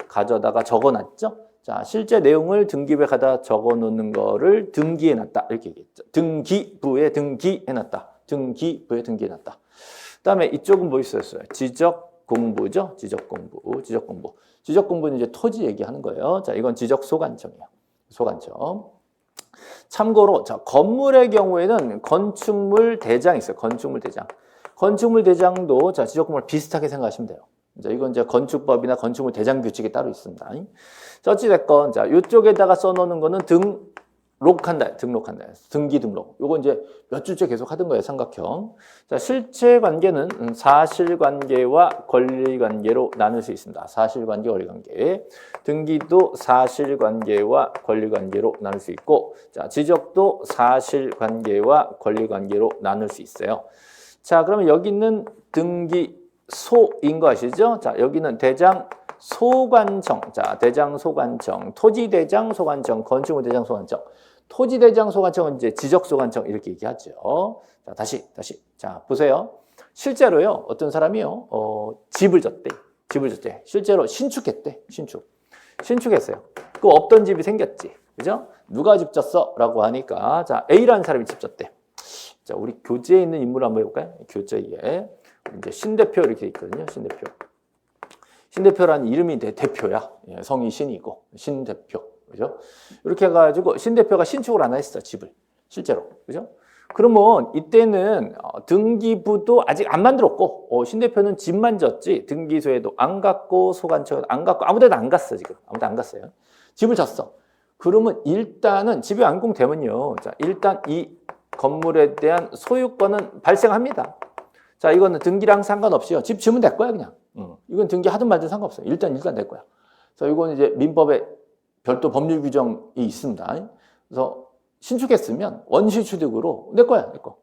가져다가 적어놨죠. 자, 실제 내용을 등기부에 가다 적어놓는 거를 등기해놨다 이렇게 얘기했죠. 등기부에 등기해놨다. 그다음에 이쪽은 뭐 있었어요? 지적 공부죠. 지적 공부는 이제 토지 얘기하는 거예요. 자, 이건 지적 소관청이에요. 소관청. 참고로 자, 건물의 경우에는 건축물 대장이 있어요. 건축물 대장도 자, 지적 공부를 비슷하게 생각하시면 돼요. 자, 이건 이제 건축법이나 건축물 대장 규칙이 따로 있습니다. 자, 어찌됐건 자, 이쪽에다가 써놓는 거는 등록한다. 등기 등록. 요거 이제 몇 주째 계속 하던 거예요. 삼각형. 자, 실체 관계는 사실관계와 권리관계로 나눌 수 있습니다. 사실관계, 권리관계. 등기도 사실관계와 권리관계로 나눌 수 있고, 자, 지적도 사실관계와 권리관계로 나눌 수 있어요. 자, 그러면 여기 있는 등기소인 거 아시죠? 자, 여기는 대장 소관청, 자, 대장 소관청, 토지대장 소관청, 건축물 대장 소관청. 토지대장 소관청은 이제 지적 소관청 이렇게 얘기하죠. 자, 다시. 자, 보세요. 실제로요, 어떤 사람이요, 집을 졌대. 실제로 신축했대. 신축했어요. 그 없던 집이 생겼지. 그죠? 누가 집 졌어? 라고 하니까, 자, A라는 사람이 집 졌대. 자, 우리 교재에 있는 인물 한번 해볼까요? 교재에. 이제 신대표 이렇게 있거든요. 신대표라는 이름이 대표야. 예, 성이 신이고 신대표, 그죠? 이렇게 해가지고 신대표가 신축을 하나 했어, 집을 실제로, 그죠? 그러면 이때는 등기부도 아직 안 만들었고 신대표는 집만 졌지 등기소에도 안 갔고 소관청에도 안 갔고 아무데도 안 갔어. 지금 아무도 안 갔어요. 집을 졌어. 그러면 일단은 집이 완공되면요, 자, 일단 이 건물에 대한 소유권은 발생합니다. 자, 이거는 등기랑 상관없이요, 집 지으면 될 거야 그냥. 이건 등기 하든 말든 상관없어요. 일단 될 거야. 그래서 이건 이제 민법에 별도 법률 규정이 있습니다. 그래서 신축했으면 원시 취득으로 내 거야, 내 거.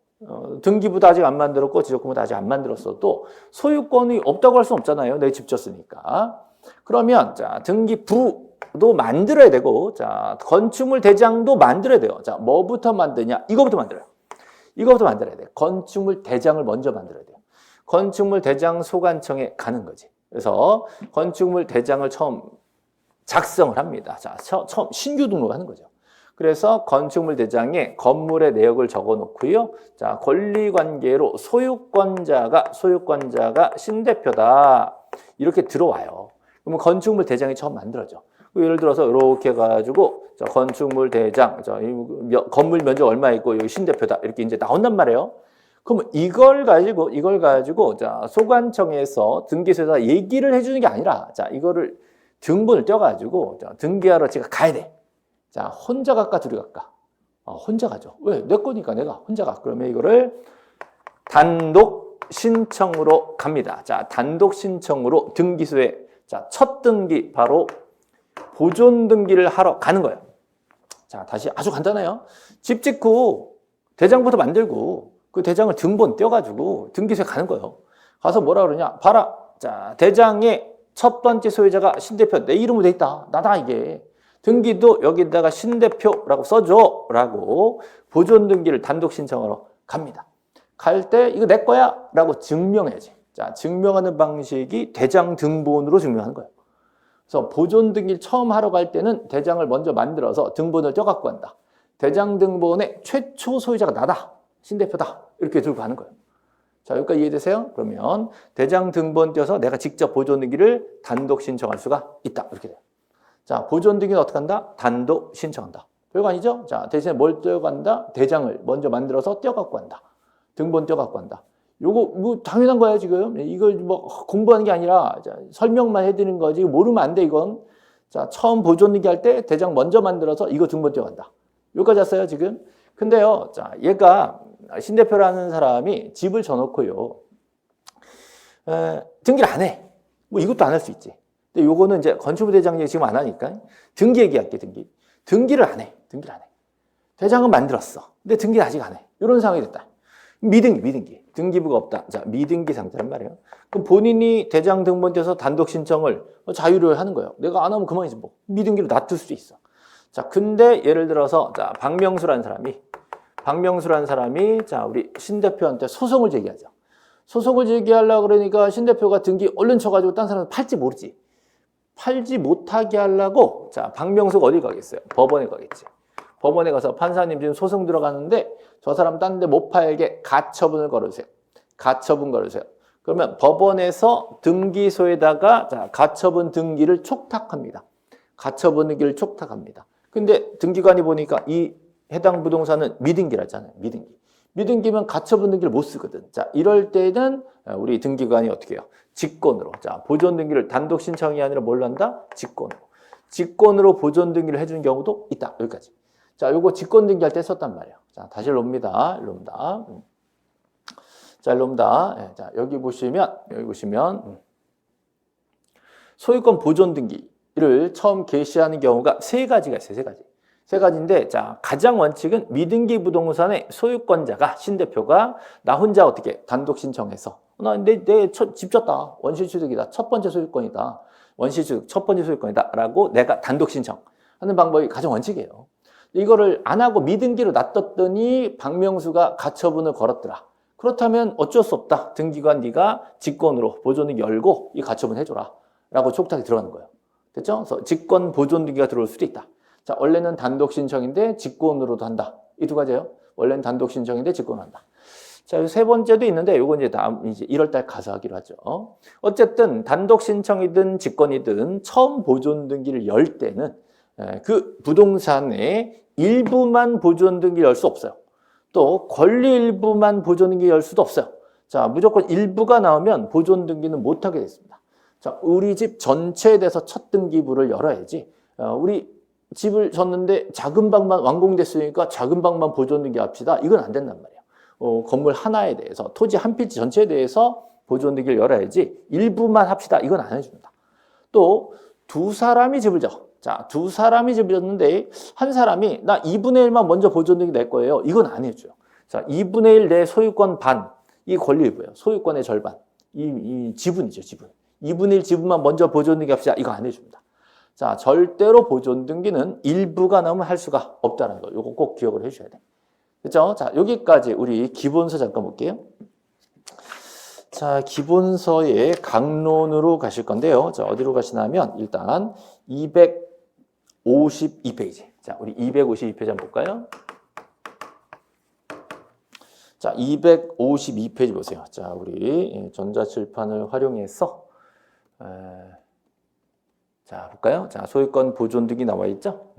등기부도 아직 안 만들었고 지적공부도 아직 안 만들었어도 소유권이 없다고 할 수는 없잖아요. 내 집 졌으니까. 그러면 자, 등기부도 만들어야 되고, 자, 건축물 대장도 만들어야 돼요. 자, 뭐부터 만드냐? 이거부터 만들어야 돼. 건축물 대장을 먼저 만들어야 돼요. 건축물 대장 소관청에 가는 거지. 그래서 건축물 대장을 처음 작성을 합니다. 자, 처음 신규 등록하는 거죠. 그래서 건축물 대장에 건물의 내역을 적어 놓고요. 자, 권리관계로 소유권자가 신대표다. 이렇게 들어와요. 그러면 건축물 대장이 처음 만들어져. 예를 들어서 이렇게 해가지고 자, 건축물 대장, 자, 건물 면적 얼마 있고 여기 신대표다. 이렇게 이제 나온단 말이에요. 그럼 이걸 가지고 자, 소관청에서 등기소에서 얘기를 해주는 게 아니라, 자, 이거를 등본을 떼어가지고 자, 등기하러 제가 가야 돼. 자, 혼자 갈까 둘이 갈까? 혼자 가죠. 왜? 내 거니까 내가 혼자 가. 그러면 이거를 단독 신청으로 갑니다. 자, 단독 신청으로 등기소에 자, 첫 등기 바로 보존 등기를 하러 가는 거예요. 자, 다시 아주 간단해요. 집 짓고 대장부터 만들고 그 대장을 등본 떼어가지고 등기소에 가는 거예요. 가서 뭐라 그러냐? 봐라. 자, 대장의 첫 번째 소유자가 신대표. 내 이름으로 돼 있다. 나다 이게. 등기도 여기다가 신대표라고 써줘. 라고 보존 등기를 단독 신청하러 갑니다. 갈 때 이거 내 거야. 라고 증명해야지. 자, 증명하는 방식이 대장 등본으로 증명하는 거예요. 그래서 보존 등기를 처음 하러 갈 때는 대장을 먼저 만들어서 등본을 떼어갖고 간다. 대장 등본의 최초 소유자가 나다. 신대표다. 이렇게 들고 가는 거예요. 자, 여기까지 이해되세요? 그러면 대장 등본 떼어서 내가 직접 보존 등기를 단독 신청할 수가 있다. 이렇게 돼요. 자, 보존 등기는 어떻게 한다? 단독 신청한다. 별거 아니죠? 자, 대신에 뭘 떼어간다? 대장을 먼저 만들어서 떼어갖고 간다. 등본 떼어갖고 간다. 요거 뭐 당연한 거야 지금. 이걸 뭐 공부하는 게 아니라 자, 설명만 해드리는 거지. 모르면 안 돼 이건. 자, 처음 보존 등기 할 때 대장 먼저 만들어서 이거 등본 떼어간다. 여기까지 왔어요 지금. 근데요, 자, 얘가 신 대표라는 사람이 집을 져놓고요, 등기를 안 해. 뭐 이것도 안 할 수 있지. 근데 요거는 이제 건축부대장이 지금 안 하니까 등기 얘기할게, 등기. 등기를 안 해. 등기를 안 해. 대장은 만들었어. 근데 등기를 아직 안 해. 이런 상황이 됐다. 미등기. 등기부가 없다. 자, 미등기 상태란 말이에요. 그럼 본인이 대장 등본돼서 단독 신청을 자유로 하는 거예요. 내가 안 하면 그만이지 뭐. 미등기로 놔둘 수 있어. 자, 근데 예를 들어서 자, 박명수라는 사람이 자, 우리 신 대표한테 소송을 제기하죠. 소송을 제기하려고 그러니까 신 대표가 등기 얼른 쳐가지고 딴 사람은 팔지 모르지. 팔지 못하게 하려고 자, 박명수가 어디 가겠어요? 법원에 가겠지. 법원에 가서 판사님 지금 소송 들어가는데 저 사람 딴 데 못 팔게 가처분을 걸으세요. 가처분 걸으세요. 그러면 법원에서 등기소에다가 자, 가처분 등기를 촉탁합니다. 가처분 등기를 촉탁합니다. 근데 등기관이 보니까 이 해당 부동산은 미등기라잖아요. 미등기면 가처분 등기를 못 쓰거든. 자, 이럴 때는 우리 등기관이 어떻게 해요? 직권으로. 자, 보존 등기를 단독 신청이 아니라 뭘로 한다? 직권으로 보존 등기를 해주는 경우도 있다. 여기까지. 자, 요거 직권 등기할 때 썼단 말이에요. 자, 다시 일로 옵니다. 자, 자, 여기 보시면 소유권 보존 등기를 처음 개시하는 경우가 세 가지가 있어요. 세 가지인데, 자, 가장 원칙은 미등기 부동산의 소유권자가 신 대표가 나 혼자 어떻게 단독 신청해서 내 집 졌다. 원실취득이다. 첫 번째 소유권이다. 원실취득 첫 번째 소유권이다. 라고 내가 단독 신청하는 방법이 가장 원칙이에요. 이거를 안 하고 미등기로 놔뒀더니 박명수가 가처분을 걸었더라. 그렇다면 어쩔 수 없다. 등기관 네가 직권으로 보존등기 열고 이 가처분 해줘라. 라고 촉탁이 들어가는 거예요. 됐죠? 그래서 직권 보존 등기가 들어올 수도 있다. 자, 원래는 단독 신청인데 직권으로도 한다. 이 두 가지예요. 원래는 단독 신청인데 직권을 한다. 자, 세 번째도 있는데 이건 이제 다음 이제 1월 달 가서 하기로 하죠. 어쨌든 단독 신청이든 직권이든 처음 보존 등기를 열 때는 그 부동산의 일부만 보존 등기를 열 수 없어요. 또 권리 일부만 보존 등기 열 수도 없어요. 자, 무조건 일부가 나오면 보존 등기는 못 하게 됐습니다. 자, 우리 집 전체에 대해서 첫 등기부를 열어야지. 우리 집을 졌는데 작은 방만 완공됐으니까 작은 방만 보존 등기 합시다. 이건 안 된단 말이에요. 건물 하나에 대해서 토지 한 필지 전체에 대해서 보존 등기를 열어야지 일부만 합시다. 이건 안 해줍니다. 또 두 사람이 집을 져. 자, 두 사람이 집을 졌는데 한 사람이 나 2분의 1만 먼저 보존 등기 낼 거예요. 이건 안 해줘요. 자, 2분의 1 내 소유권 반. 이 권리 일부예요. 소유권의 절반. 이 지분이죠, 지분. 2분의 1 지분만 먼저 보존 등기 합시다. 이거 안 해줍니다. 자, 절대로 보존 등기는 일부가 나오면 할 수가 없다는 거. 이거 꼭 기억을 해주셔야 돼. 그렇죠? 자, 여기까지 우리 기본서 잠깐 볼게요. 자, 기본서의 강론으로 가실 건데요. 자, 어디로 가시냐면 일단 252페이지. 자, 우리 252페이지 한번 볼까요? 자, 252페이지 보세요. 자, 우리 전자칠판을 활용해서 자, 볼까요? 자, 소유권 보존 등기 나와 있죠?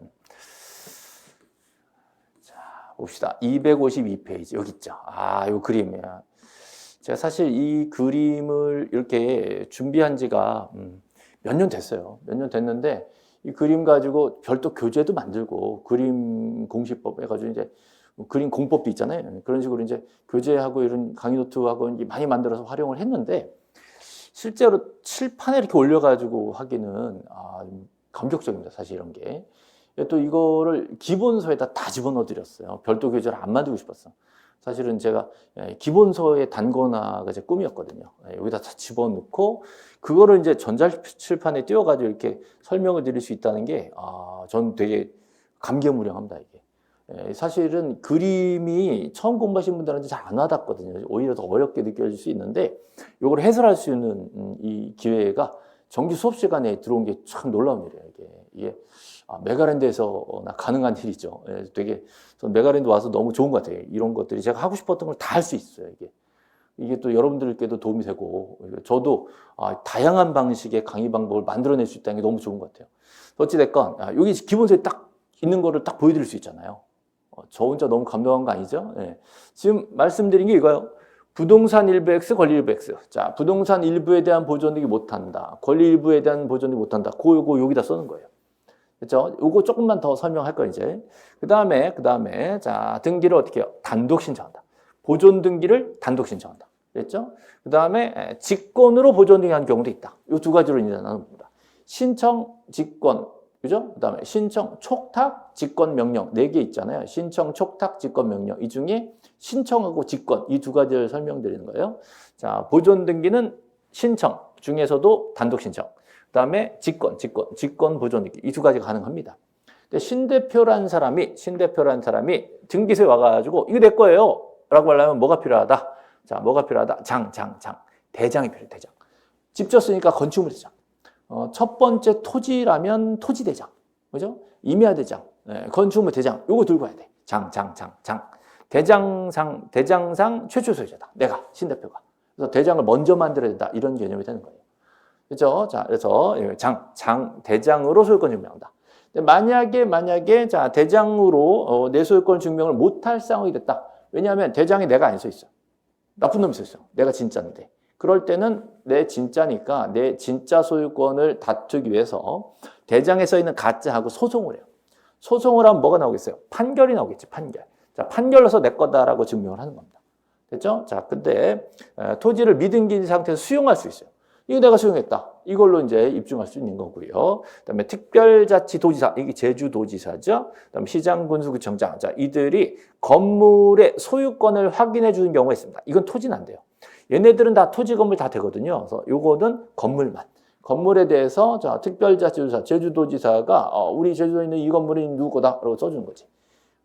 자, 봅시다. 252페이지 여기 있죠. 아, 요 그림이야. 제가 사실 이 그림을 이렇게 준비한 지가 몇 년 됐어요. 몇 년 됐는데 이 그림 가지고 별도 교재도 만들고 그림 공시법 해가지고 이제 그림 공법도 있잖아요. 그런 식으로 이제 교재하고 이런 강의 노트하고 많이 만들어서 활용을 했는데 실제로 칠판에 이렇게 올려가지고 하기는 감격적입니다. 사실 이런 게. 또 이거를 기본서에다 다 집어넣어 드렸어요. 별도 교재를 안 만들고 싶었어. 사실은 제가 기본서에 단거나가 제 꿈이었거든요. 여기다 다 집어넣고 그거를 이제 전자칠판에 띄워가지고 이렇게 설명을 드릴 수 있다는 게 전 되게 감개무량합니다. 이게. 사실은 그림이 처음 공부하신 분들한테 잘 안 와닿거든요. 오히려 더 어렵게 느껴질 수 있는데 이걸 해설할 수 있는 이 기회가 정규 수업 시간에 들어온 게 참 놀라운 일이에요. 이게 메가랜드에서나 가능한 일이죠. 되게 메가랜드 와서 너무 좋은 것 같아요. 이런 것들이 제가 하고 싶었던 걸 다 할 수 있어요. 이게 또 여러분들께도 도움이 되고 저도 다양한 방식의 강의 방법을 만들어낼 수 있다는 게 너무 좋은 것 같아요. 어찌됐건 여기 기본서에 딱 있는 거를 딱 보여드릴 수 있잖아요. 저 혼자 너무 감동한 거 아니죠? 네. 지금 말씀드린 게 이거예요. 부동산 일부 X, 권리 일부 X. 자, 부동산 일부에 대한 보존등기 못한다. 권리 일부에 대한 보존등기 못한다. 요거 여기다 써는 거예요. 그렇죠? 요거 조금만 더 설명할 거예요, 이제. 그다음에 자, 등기를 어떻게 해요? 단독 신청한다. 보존 등기를 단독 신청한다. 됐죠? 그다음에 직권으로 보존 등기하는 경우도 있다. 요 두 가지로 이제 나눕니다. 신청, 직권, 그죠? 그다음에 신청, 촉탁, 직권 명령 4개 있잖아요. 신청, 촉탁, 직권 명령. 이 중에 신청하고 직권 이 두 가지를 설명드리는 거예요. 자, 보존 등기는 신청 중에서도 단독 신청. 그다음에 직권 보존 등기 이 두 가지가 가능합니다. 근데 신 대표라는 사람이 등기소에 와가지고 이거 내 거예요라고 하려면 뭐가 필요하다? 자, 뭐가 필요하다? 장. 대장이 필요해, 대장. 집 졌으니까 건축물 대장. 첫 번째 토지라면 토지대장. 그죠? 임야대장, 건축물 대장. 요거 들고 와야 돼. 장. 대장상 최초 소유자다. 내가, 신 대표가. 그래서 대장을 먼저 만들어야 된다. 이런 개념이 되는 거예요. 그죠? 자, 그래서 대장으로 소유권 증명한다. 만약에 자, 대장으로 내 소유권 증명을 못할 상황이 됐다. 왜냐하면 대장이 내가 안 써 있어. 나쁜 놈이 써 있어. 내가 진짜인데. 그럴 때는 내 진짜니까 내 진짜 소유권을 다투기 위해서 대장에 써 있는 가짜하고 소송을 해요. 소송을 하면 뭐가 나오겠어요? 판결이 나오겠지, 판결. 자, 판결로서 내 거다라고 증명을 하는 겁니다. 됐죠? 자, 근데 토지를 미등기 상태에서 수용할 수 있어요. 이거 내가 수용했다. 이걸로 이제 입증할 수 있는 거고요. 그다음에 특별자치도지사, 이게 제주도지사죠. 그다음에 시장군수구청장, 자, 이들이 건물의 소유권을 확인해 주는 경우가 있습니다. 이건 토지는 안 돼요. 얘네들은 다 토지 건물 다 되거든요. 그래서 요거는 건물만. 건물에 대해서 자, 특별자치도지사, 제주도지사가 우리 제주도에 있는 이 건물이 누구 거다라고 써주는 거지.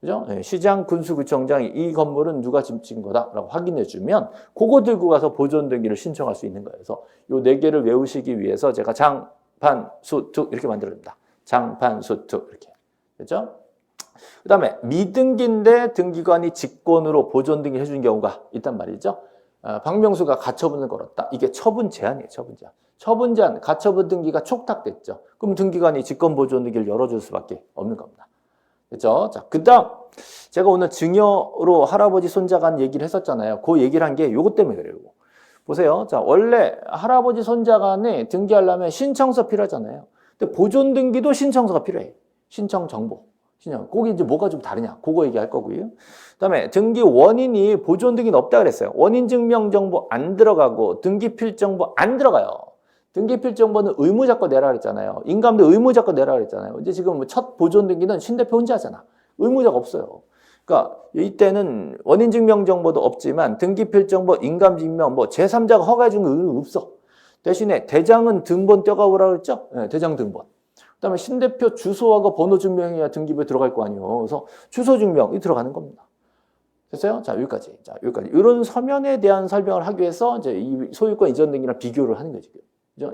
그죠? 시장 군수구청장이 이 건물은 누가 집진 거다라고 확인해 주면 그거 들고 가서 보존 등기를 신청할 수 있는 거예요. 그래서 요 4개를 외우시기 위해서 제가 장, 판, 수, 특 이렇게 만들어줍니다. 장, 판, 수, 특 이렇게. 그죠? 그다음에 미등기인데 등기관이 직권으로 보존 등기 해주는 경우가 있단 말이죠. 박명수가 가처분을 걸었다. 이게 처분 제한이에요. 처분 제한. 처분 제한, 가처분 등기가 촉탁됐죠. 그럼 등기관이 직권 보존 등기를 열어줄 수밖에 없는 겁니다. 그렇죠? 자, 그다음 제가 오늘 증여로 할아버지 손자간 얘기를 했었잖아요. 그 얘기를 한 게 요것 때문에 그래요. 보세요. 자, 원래 할아버지 손자간에 등기하려면 신청서 필요하잖아요. 근데 보존 등기도 신청서가 필요해. 신청 정보. 거기 이제 뭐가 좀 다르냐? 그거 얘기할 거고요. 그다음에 등기 원인이 보존 등기는 없다 그랬어요. 원인 증명 정보 안 들어가고 등기 필 정보 안 들어가요. 등기필 정보는 의무자껏 내라 그랬잖아요. 인감도 의무자껏 내라 그랬잖아요. 이제 지금 첫 보존 등기는 신 대표 혼자 하잖아. 의무자가 없어요. 그러니까 이때는 원인 증명 정보도 없지만 등기필 정보, 인감 증명, 뭐 제3자가 허가해 준 거 없어. 대신에 대장은 등본 떼어가오라고 그랬죠? 네, 대장 등본. 그다음에 신 대표 주소하고 번호 증명해야 등기부에 들어갈 거 아니에요. 그래서 주소 증명이 들어가는 겁니다. 됐어요? 자, 여기까지. 이런 서면에 대한 설명을 하기 위해서 이제 이 소유권 이전 등기랑 비교를 하는 거죠.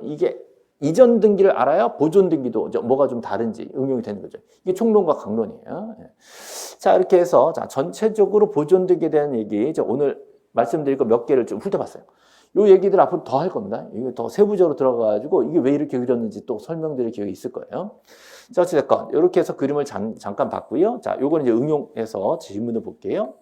이게 이전 등기를 알아야 보존 등기도 뭐가 좀 다른지 응용이 되는 거죠. 이게 총론과 강론이에요. 자, 이렇게 해서 자, 전체적으로 보존 등기에 대한 얘기 오늘 말씀드릴 거 몇 개를 좀 훑어봤어요. 요 얘기들 앞으로 더 할 겁니다. 이게 더 세부적으로 들어가가지고 이게 왜 이렇게 그렸는지 또 설명드릴 기회가 있을 거예요. 자, 어찌됐건 이렇게 해서 그림을 잠깐 봤고요. 자, 요거는 이제 응용해서 질문을 볼게요.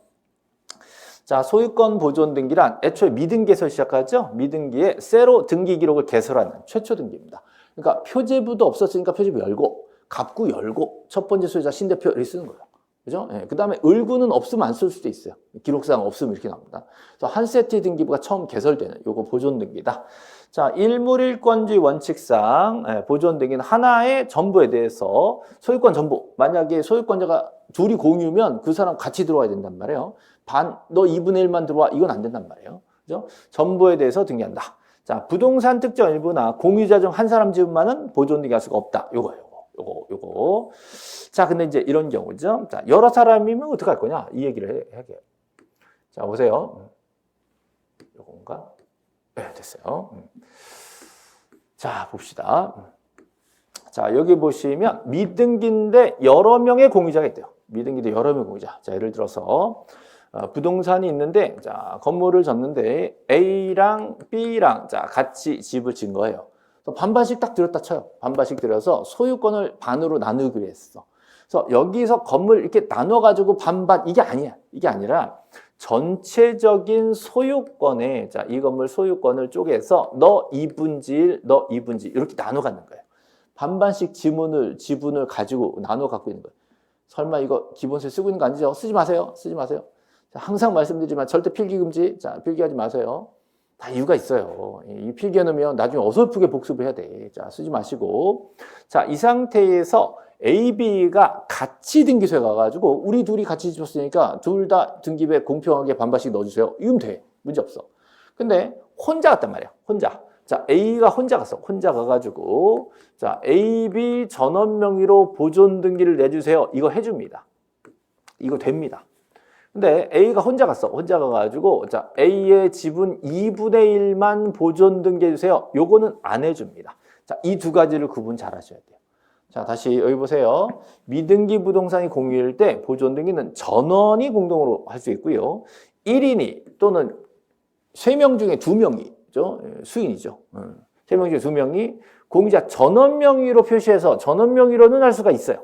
자, 소유권 보존 등기란 애초에 미등기에서 시작하죠. 미등기에 새로 등기 기록을 개설하는 최초 등기입니다. 그러니까 표제부도 없었으니까 표제부 열고 갑구 열고 첫 번째 소유자 신대표를 쓰는 거예요. 그죠? 예, 그 다음에 을구는 없으면 안 쓸 수도 있어요. 기록상 없으면 이렇게 나옵니다. 그래서 한 세트 등기부가 처음 개설되는 요거 보존 등기다. 자, 일물일권주의 원칙상 보존 등기는 하나의 전부에 대해서 소유권 전부. 만약에 소유권자가 둘이 공유면 그 사람 같이 들어와야 된단 말이에요. 너 2분의 1만 들어와. 이건 안 된단 말이에요. 그죠? 전부에 대해서 등기한다. 자, 부동산 특정 일부나 공유자 중 한 사람 집만은 보존 등기할 수가 없다. 요거. 자, 근데 이제 이런 경우죠. 자, 여러 사람이면 어떻게 할 거냐? 이 얘기를 해야겠어요. 자, 보세요. 요건가? 네, 됐어요. 자, 봅시다. 자, 여기 보시면 미등기인데 여러 명의 공유자가 있대요. 미등기인데 여러 명의 공유자. 자, 예를 들어서 부동산이 있는데 자, 건물을 졌는데 A랑 B랑 자, 같이 집을 진 거예요. 반반씩 딱 들였다 쳐요. 반반씩 들여서 소유권을 반으로 나누기 위해서. 그래서 여기서 건물 이렇게 나눠가지고 반반 이게 아니야. 이게 아니라 전체적인 소유권에 자, 이 건물 소유권을 쪼개서 너 2분지 1, 너 2분지 1 이렇게 나눠 갖는 거예요. 반반씩 지분을 가지고 나눠 갖고 있는 거예요. 설마 이거 기본세 쓰고 있는 거 아니죠? 쓰지 마세요. 쓰지 마세요. 자, 항상 말씀드리지만 절대 필기 금지. 자, 필기하지 마세요. 다 이유가 있어요. 이 필기해 놓으면 나중에 어설프게 복습을 해야 돼. 자, 쓰지 마시고. 자, 이 상태에서 A, B가 같이 등기소에 가가지고 우리 둘이 같이 집었으니까 둘 다 등기부에 공평하게 반반씩 넣어주세요. 이러면 돼. 문제 없어. 근데 혼자 갔단 말이야. 혼자. 자, A가 혼자 갔어. 혼자 가가지고 자, A, B 전원 명의로 보존 등기를 내주세요. 이거 해줍니다. 이거 됩니다. 근데 A가 혼자 갔어. 혼자 가가지고 자, A의 지분 2분의 1만 보존 등기해주세요. 요거는 안 해줍니다. 자, 이 두 가지를 구분 잘 하셔야 돼요. 자, 다시 여기 보세요. 미등기 부동산이 공유일 때 보존 등기는 전원이 공동으로 할 수 있고요. 1인이 또는 3명 중에 2명이죠. 수인이죠. 3명 중에 2명이 공유자 전원 명의로 표시해서 전원 명의로는 할 수가 있어요.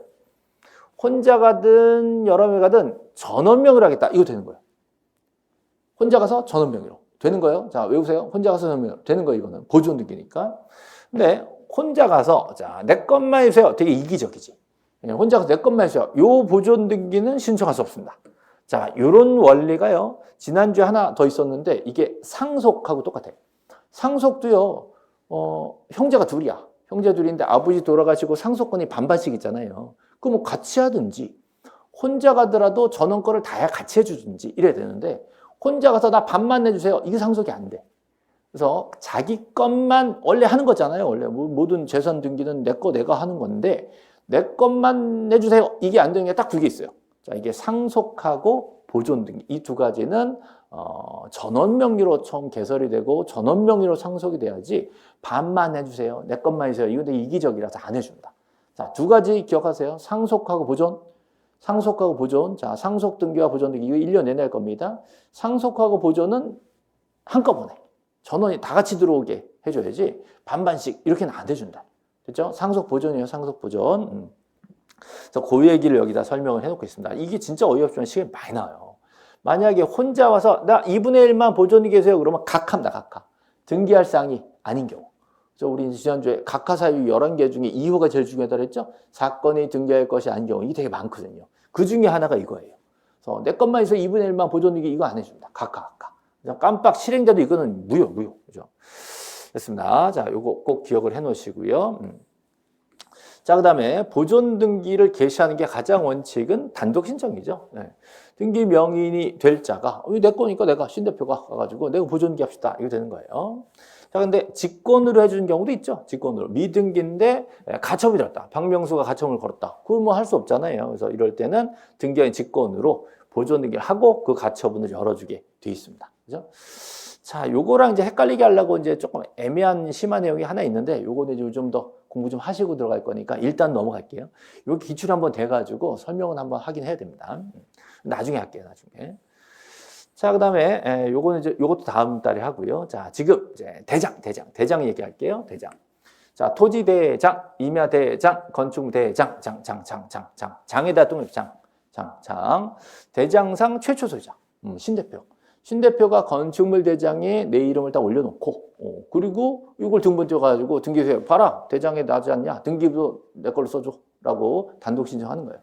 혼자 가든 여러 명 가든 전원 명의로 하겠다. 이거 되는 거예요. 혼자 가서 전원 명의로. 되는 거예요. 자, 외우세요. 혼자 가서 전원 명의로. 되는 거예요. 이거는 보존 등기니까. 근데 혼자 가서 자, 내 것만 해주세요. 되게 이기적이지. 혼자 가서 내 것만 해주세요. 요 보존 등기는 신청할 수 없습니다. 자, 요런 원리가요. 지난주에 하나 더 있었는데 이게 상속하고 똑같아요. 상속도요. 형제가 둘이야. 형제 둘인데 아버지 돌아가시고 상속권이 반반씩 있잖아요. 그럼 뭐 같이 하든지 혼자 가더라도 전원 거를 다 같이 해주든지 이래야 되는데 혼자 가서 나 반만 내주세요. 이게 상속이 안 돼. 그래서 자기 것만 원래 하는 거잖아요. 원래 모든 재산 등기는 내 거 내가 하는 건데 내 것만 내주세요. 이게 안 되는 게 딱 두 개 있어요. 자, 이게 상속하고 보존 등기 이 두 가지는 전원 명의로 처음 개설이 되고 전원 명의로 상속이 돼야지 반만 해주세요. 내 것만 해주세요. 이거 되게 이기적이라서 안 해준다. 자, 두 가지 기억하세요. 상속하고 보존. 상속하고 보존. 자, 상속 등기와 보존 등기 이거 1년 내내 할 겁니다. 상속하고 보존은 한꺼번에 전원이 다 같이 들어오게 해줘야지 반반씩 이렇게는 안 해준다. 됐죠? 상속 보존이에요. 상속 보존. 그래서 그 얘기를 여기다 설명을 해놓고 있습니다. 이게 진짜 어이없지만 시간이 많이 나와요. 만약에 혼자 와서 나 2분의 1만 보존이 계세요. 그러면 각하입니다. 각하. 등기할 사항이 아닌 경우. 그래서 우리 지난주에 각하 사유 11개 중에 2호가 제일 중요하다 그랬죠? 사건이 등기할 것이 아닌 경우. 이게 되게 많거든요. 그 중에 하나가 이거예요. 그래서 내 것만 해서 2분의 1만 보존 등기 이거 안 해줍니다. 각하. 깜빡 실행자도 이거는 무효. 그죠? 됐습니다. 자, 요거 꼭 기억을 해 놓으시고요. 자, 그 다음에 보존 등기를 개시하는 게 가장 원칙은 단독 신청이죠. 네. 등기 명인이 될 자가, 내 거니까 내가 신대표가 가가지고 내가 보존 등기 합시다. 이거 되는 거예요. 자, 근데 직권으로 해주는 경우도 있죠. 직권으로. 미등기인데 가처분이 들었다. 박명수가 가처분을 걸었다. 그걸 뭐 할 수 없잖아요. 그래서 이럴 때는 등기인 직권으로 보존 등기를 하고 그 가처분을 열어주게 돼 있습니다. 그죠? 자, 요거랑 이제 헷갈리게 하려고 이제 조금 애매한 심한 내용이 하나 있는데 요거는 이제 좀 더 공부 좀 하시고 들어갈 거니까 일단 넘어갈게요. 요 기출 한번 돼가지고 설명은 한번 하긴 해야 됩니다. 나중에 할게요, 나중에. 자, 그 다음에 요거는 이제 요것도 다음 달에 하고요. 자, 지금 이제 대장 얘기할게요. 대장. 자, 토지대장, 임야대장, 건축대장, 장에다 똥 장. 대장상 최초 소유자, 신대표. 신대표가 건축물 대장에 내 이름을 딱 올려놓고, 그리고 이걸 등본져 가지고 등기소에 봐라, 대장에 나지 않냐, 등기부 내 걸로 써줘라고 단독 신청하는 거예요.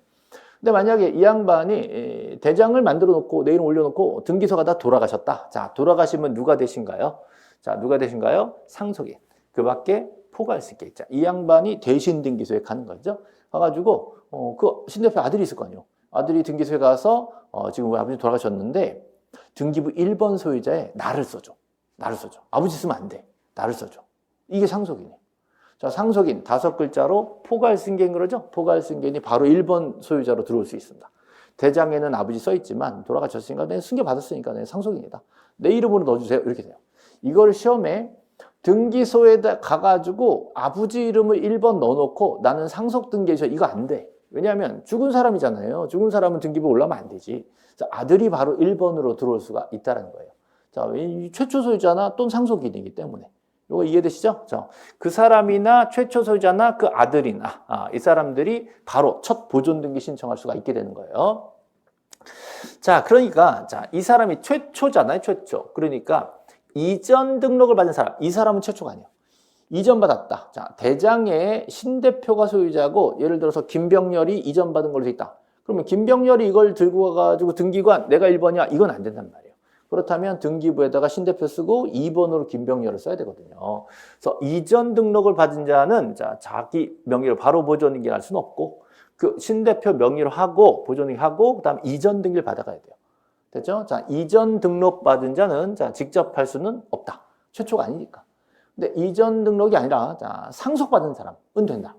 근데 만약에 이 양반이 대장을 만들어 놓고 내 이름 올려놓고 등기소가 다 돌아가셨다. 자, 돌아가시면 누가 되신가요? 자, 누가 되신가요? 상속인. 그 밖에 포괄 수 있게. 자, 이 양반이 대신 등기소에 가는 거죠. 가가지고 그 신대표 아들이 있을 거 아니에요. 아들이 등기소에 가서 지금 우리 아버지 돌아가셨는데 등기부 1번 소유자에 나를 써줘. 아버지 쓰면 안 돼. 나를 써줘. 이게 상속인이에요. 자, 상속인 5글자로 포괄승계인 그러죠? 포괄승계인이 바로 1번 소유자로 들어올 수 있습니다. 대장에는 아버지 써있지만 돌아가셨으니까 내가 승계받았으니까 내가 상속인이다. 내 이름으로 넣어주세요. 이렇게 돼요. 이걸 시험에 등기소에다 가가지고 아버지 이름을 1번 넣어놓고 나는 상속등기해줘. 이거 안 돼. 왜냐하면 죽은 사람이잖아요. 죽은 사람은 등기부 올라오면 안 되지. 아들이 바로 1번으로 들어올 수가 있다는 거예요. 자, 최초 소유자나 또는 상속인이기 때문에. 이거 이해되시죠? 자, 그 사람이나 최초 소유자나 그 아들이나 이 사람들이 바로 첫 보존 등기 신청할 수가 있게 되는 거예요. 자, 그러니까 이 사람이 최초잖아요. 최초. 그러니까 이전 등록을 받은 사람, 이 사람은 최초가 아니에요. 이전받았다. 자, 대장의 신대표가 소유자고 예를 들어서 김병렬이 이전받은 걸로 돼 있다. 그러면 김병렬이 이걸 들고 가가지고 등기관 내가 1번이야. 이건 안 된단 말이에요. 그렇다면 등기부에다가 신대표 쓰고 2번으로 김병렬을 써야 되거든요. 그래서 이전 등록을 받은 자는 자, 자기 명의로 바로 보존 등기를 할 수는 없고 그 신대표 명의로 하고 보존 등기하고 그다음 이전 등기를 받아가야 돼요. 됐죠? 자, 이전 등록 받은 자는 자, 직접 할 수는 없다. 최초가 아니니까. 근데 이전 등록이 아니라 자, 상속받은 사람은 된다.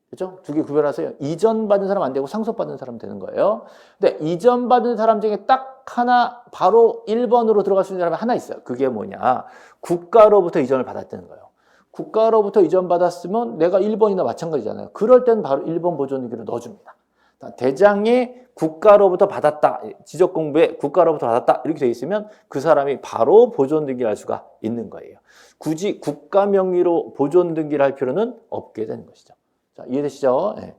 그렇죠? 두 개 구별하세요. 이전 받은 사람 안 되고 상속 받은 사람 되는 거예요. 근데 이전 받은 사람 중에 딱 하나 바로 1번으로 들어갈 수 있는 사람이 하나 있어요. 그게 뭐냐? 국가로부터 이전을 받았다는 거예요. 국가로부터 이전 받았으면 내가 1번이나 마찬가지잖아요. 그럴 땐 바로 1번 보존등기를 넣어줍니다. 대장에 국가로부터 받았다. 지적공부에 국가로부터 받았다. 이렇게 돼 있으면 그 사람이 바로 보존등기를 할 수가 있는 거예요. 굳이 국가 명의로 보존등기를 할 필요는 없게 되는 것이죠. 자, 이해되시죠? 네.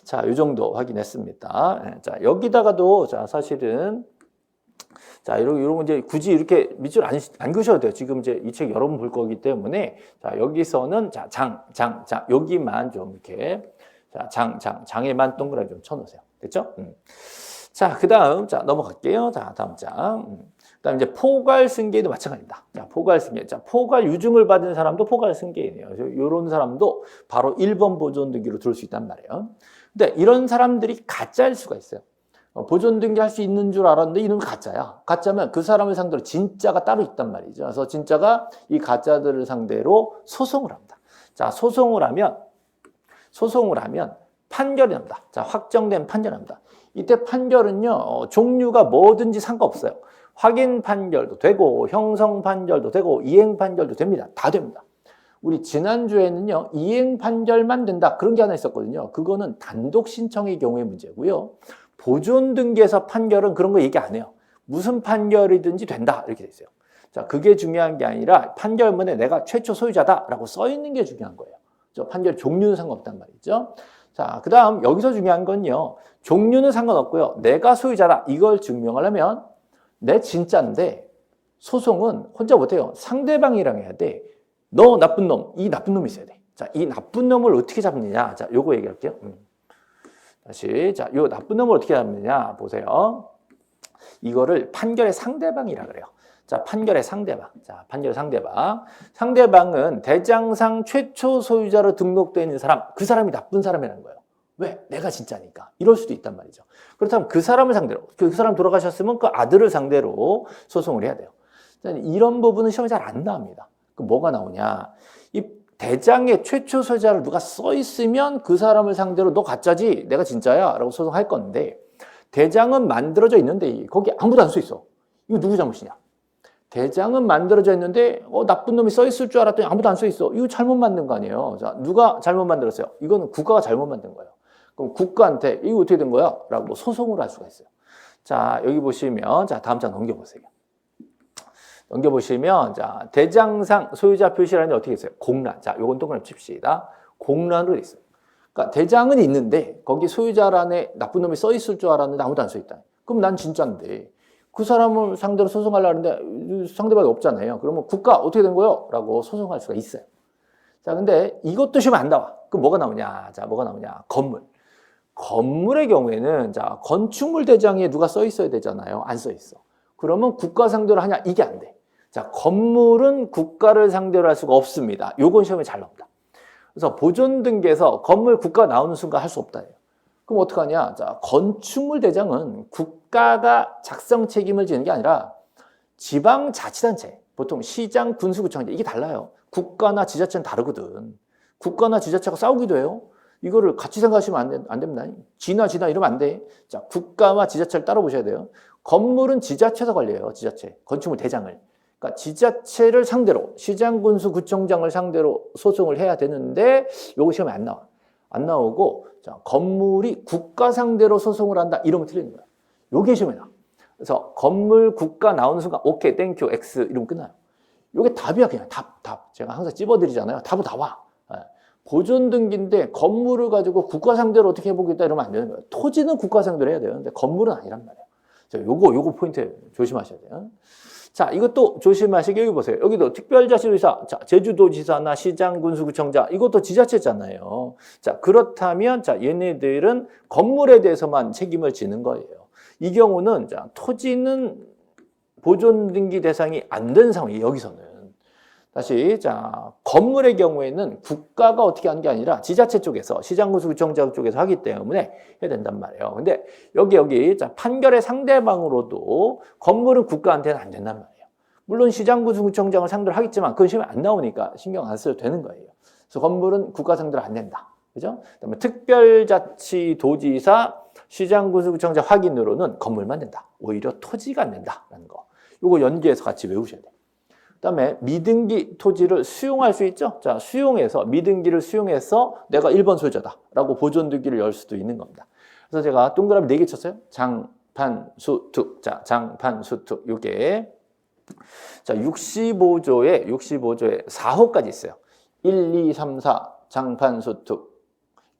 자, 이 정도 확인했습니다. 네. 자, 여기다가도 자, 사실은 자, 이런 거 이제 굳이 이렇게 밑줄 안 그으셔도 돼요. 지금 이제 이 책 여러 번 볼 거기 때문에 자, 여기서는 자, 여기만 좀 이렇게 자, 장에만 동그라미 좀 쳐놓으세요. 됐죠? 자, 그 다음, 자, 넘어갈게요. 자, 다음 장. 그 다음 이제 포괄 승계도 마찬가지입니다. 자, 포괄 승계. 자, 포괄 유증을 받은 사람도 포괄 승계이네요. 이런 사람도 바로 1번 보존 등기로 들을 수 있단 말이에요. 근데 이런 사람들이 가짜일 수가 있어요. 보존 등기 할 수 있는 줄 알았는데 이놈이 가짜야. 가짜면 그 사람을 상대로 진짜가 따로 있단 말이죠. 그래서 진짜가 이 가짜들을 상대로 소송을 합니다. 자, 소송을 하면 판결이 납니다. 자, 확정된 판결이 납니다. 이때 판결은요, 종류가 뭐든지 상관없어요. 확인 판결도 되고, 형성 판결도 되고, 이행 판결도 됩니다. 다 됩니다. 우리 지난주에는요, 이행 판결만 된다. 그런 게 하나 있었거든요. 그거는 단독 신청의 경우의 문제고요. 보존 등기에서 판결은 그런 거 얘기 안 해요. 무슨 판결이든지 된다. 이렇게 돼 있어요. 자, 그게 중요한 게 아니라 판결문에 내가 최초 소유자다라고 써 있는 게 중요한 거예요. 판결 종류는 상관없단 말이죠. 자, 그 다음 여기서 중요한 건요. 종류는 상관없고요. 내가 소유자다. 이걸 증명하려면 내 진짜인데 소송은 혼자 못해요. 상대방이랑 해야 돼. 너 나쁜 놈, 이 나쁜 놈이 있어야 돼. 자, 이 나쁜 놈을 어떻게 잡느냐. 자, 요거 얘기할게요. 다시, 자, 요 나쁜 놈을 어떻게 잡느냐. 보세요. 이거를 판결의 상대방이라 그래요. 자, 판결의 상대방. 자, 판결의 상대방. 상대방은 대장상 최초 소유자로 등록되어 있는 사람, 그 사람이 나쁜 사람이라는 거예요. 왜? 내가 진짜니까. 이럴 수도 있단 말이죠. 그렇다면 그 사람을 상대로, 그 사람 돌아가셨으면 그 아들을 상대로 소송을 해야 돼요. 자, 이런 부분은 시험에 잘 안 나옵니다. 그럼 뭐가 나오냐? 이 대장의 최초 소유자를 누가 써 있으면 그 사람을 상대로 너 가짜지? 내가 진짜야? 라고 소송할 건데, 대장은 만들어져 있는데 거기 아무도 안 써 있어. 이거 누구 잘못이냐? 대장은 만들어져 있는데 나쁜 놈이 써 있을 줄 알았더니 아무도 안 써 있어. 이거 잘못 만든 거 아니에요. 자, 누가 잘못 만들었어요? 이거는 국가가 잘못 만든 거예요. 그럼 국가한테 이거 어떻게 된 거야? 라고 소송을 할 수가 있어요. 자, 여기 보시면 자, 다음 장 넘겨보세요. 넘겨보시면 자, 대장상 소유자 표시라는 게 어떻게 있어요? 공란. 자, 요건 동그라미 칩시다. 공란으로 돼 있어요. 그러니까 대장은 있는데 거기 소유자란에 나쁜 놈이 써 있을 줄 알았는데 아무도 안 써 있다. 그럼 난 진짜인데 그 사람을 상대로 소송하려고 하는데 상대방이 없잖아요. 그러면 국가 어떻게 된 거요? 라고 소송할 수가 있어요. 자, 근데 이것도 시험에 안 나와. 그럼 뭐가 나오냐? 자, 뭐가 나오냐? 건물. 건물의 경우에는 자, 건축물 대장에 누가 써 있어야 되잖아요. 안 써 있어. 그러면 국가 상대로 하냐? 이게 안 돼. 자, 건물은 국가를 상대로 할 수가 없습니다. 요건 시험에 잘 나옵니다. 그래서 보존 등기에서 건물 국가 나오는 순간 할 수 없다. 그럼 어떡하냐? 자, 건축물 대장은 국가가 작성 책임을 지는 게 아니라 지방자치단체, 보통 시장, 군수구청 이게 달라요. 국가나 지자체는 다르거든. 국가나 지자체가 싸우기도 해요. 이거를 같이 생각하시면 안 됩니다. 지나 이러면 안 돼. 자, 국가와 지자체를 따로 보셔야 돼요. 건물은 지자체에서 관리해요. 지자체, 건축물 대장을. 그러니까 지자체를 상대로 시장, 군수, 구청장을 상대로 소송을 해야 되는데 요거 시험에 안 나와. 안 나오고 자, 건물이 국가 상대로 소송을 한다 이러면 틀리는 거야. 요게 시험에 나와. 그래서 건물 국가 나오는 순간 오케이 땡큐 X 이러면 끝나요. 요게 답이야. 그냥 답. 제가 항상 찝어드리잖아요. 답은 나와. 보존 등기인데 건물을 가지고 국가 상대로 어떻게 해보겠다 이러면 안 되는 거예요. 토지는 국가 상대로 해야 돼요. 근데 건물은 아니란 말이에요. 자, 요거 포인트 조심하셔야 돼요. 자, 이것도 조심하시게 여기 보세요. 여기도 특별자치도지사, 자, 제주도지사나 시장, 군수구청장 이것도 지자체잖아요. 자, 그렇다면 자, 얘네들은 건물에 대해서만 책임을 지는 거예요. 이 경우는 자, 토지는 보존 등기 대상이 안 된 상황이에요. 여기서는. 다시 자, 건물의 경우에는 국가가 어떻게 하는 게 아니라 지자체 쪽에서 시장군수구청장 쪽에서 하기 때문에 해야 된단 말이에요. 근데 여기 자, 판결의 상대방으로도 건물은 국가한테는 안 된단 말이에요. 물론 시장군수구청장을 상대로 하겠지만 그건 시험에 안 나오니까 신경 안 써도 되는 거예요. 그래서 건물은 국가 상대로 안 된다. 그죠? 그다음에 특별자치도지사 시장군수구청장 확인으로는 건물만 된다. 오히려 토지가 안 된다라는 거. 이거 연계해서 같이 외우셔야 돼요. 그다음에 미등기 토지를 수용할 수 있죠. 자, 수용해서 미등기를 수용해서 내가 1번 소유자다라고 보존등기를 열 수도 있는 겁니다. 그래서 제가 동그라미 4개 쳤어요. 장판수특. 자, 장판수특. 요게 자, 65조에 4호까지 있어요. 1, 2, 3, 4 장판수특.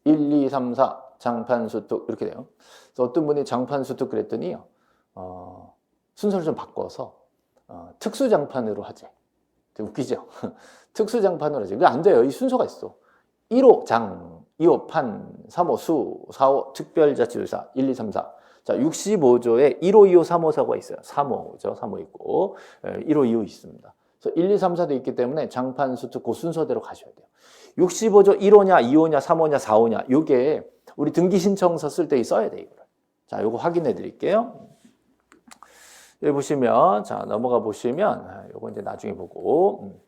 1, 2, 3, 4 장판수특 이렇게 돼요. 그래서 어떤 분이 장판수특 그랬더니요. 순서를 좀 바꿔서 특수장판으로 하재. 되게 웃기죠? 특수장판으로 하재. 그게 안 돼요. 이 순서가 있어. 1호 장, 2호 판, 3호 수, 4호 특별자치도지사, 1, 2, 3, 4. 자, 65조에 1호, 2호, 3호, 4호가 있어요. 3호죠. 3호 있고, 1호, 2호 있습니다. 그래서 1, 2, 3, 4도 있기 때문에 장판수특 그 순서대로 가셔야 돼요. 65조 1호냐, 2호냐, 3호냐, 4호냐. 요게 우리 등기신청서 쓸 때 써야 돼요. 이거를. 자, 요거 확인해 드릴게요. 여기 보시면, 자, 넘어가 보시면, 요거 이제 나중에 보고.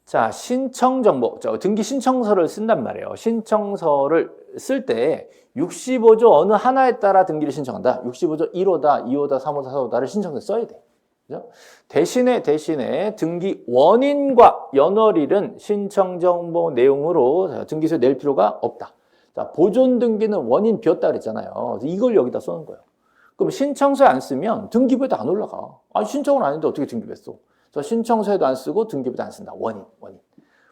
자, 신청정보. 자, 등기 신청서를 쓴단 말이에요. 신청서를 쓸 때 65조 어느 하나에 따라 등기를 신청한다. 65조 1호다, 2호다, 3호다, 4호다를 신청서에 써야 돼. 그죠? 대신에 등기 원인과 연월일은 신청정보 내용으로 등기소에 낼 필요가 없다. 자, 보존 등기는 원인 비었다 그랬잖아요. 이걸 여기다 써는 거예요. 그럼 신청서에 안 쓰면 등기부에도 안 올라가. 아니, 신청을 안 했는데 어떻게 등기부에 써? 그래서 신청서에도 안 쓰고 등기부에도 안 쓴다. 원인.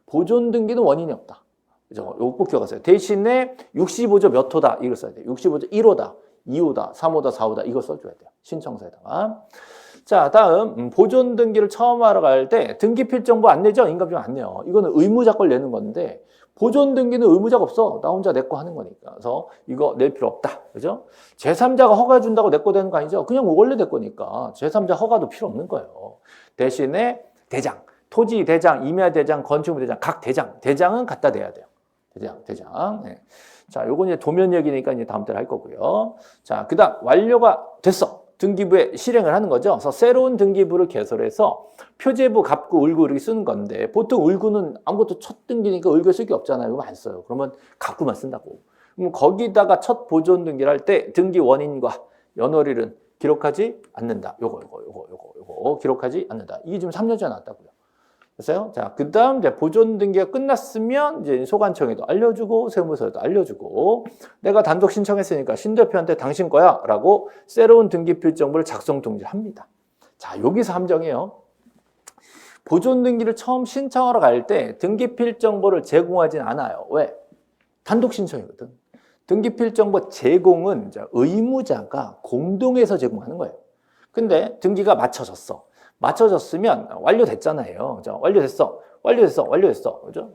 보존 등기는 원인이 없다. 그죠? 요거 꼭 기억하세요. 대신에 65조 몇 호다. 이걸 써야 돼요. 65조 1호다, 2호다, 3호다, 4호다. 이거 써줘야 돼요. 신청서에다가. 자, 다음 보존 등기를 처음 하러 갈 때 등기 필정보 안 내죠? 인감증 안 내요. 이거는 의무자걸 내는 건데 보존 등기는 의무자가 없어. 나 혼자 내 거 하는 거니까. 그래서 이거 낼 필요 없다. 그죠? 제3자가 허가해 준다고 내 거 되는 거 아니죠? 그냥 원래 내 거니까 제3자 허가도 필요 없는 거예요. 대신에 대장, 토지 대장, 임야 대장, 건축물 대장, 각 대장은 갖다 대야 돼요. 대장. 네. 자, 요건 이제 도면 얘기니까 이제 다음 달에 할 거고요. 자, 그다음 완료가 됐어. 등기부에 실행을 하는 거죠. 그래서 새로운 등기부를 개설해서 표제부, 갑구, 을구 이렇게 쓰는 건데 보통 을구는 아무것도 첫 등기니까 을구에 쓸 게 없잖아요. 그러면 안 써요. 그러면 갑구만 쓴다고. 그럼 거기다가 첫 보존 등기를 할 때 등기 원인과 연월일은 기록하지 않는다. 요거 기록하지 않는다. 이게 지금 3년 전에 나왔다고요. 됐어요? 자, 그 다음 이제 보존 등기가 끝났으면 이제 소관청에도 알려주고 세무서에도 알려주고 내가 단독 신청했으니까 신대표한테 당신 거야 라고 새로운 등기 필정보를 작성 통지를 합니다. 자, 여기서 함정이에요. 보존 등기를 처음 신청하러 갈 때 등기 필정보를 제공하진 않아요. 왜? 단독 신청이거든. 등기 필정보 제공은 의무자가 공동해서 제공하는 거예요. 근데 등기가 맞춰졌으면 완료됐잖아요. 완료됐어. 그죠?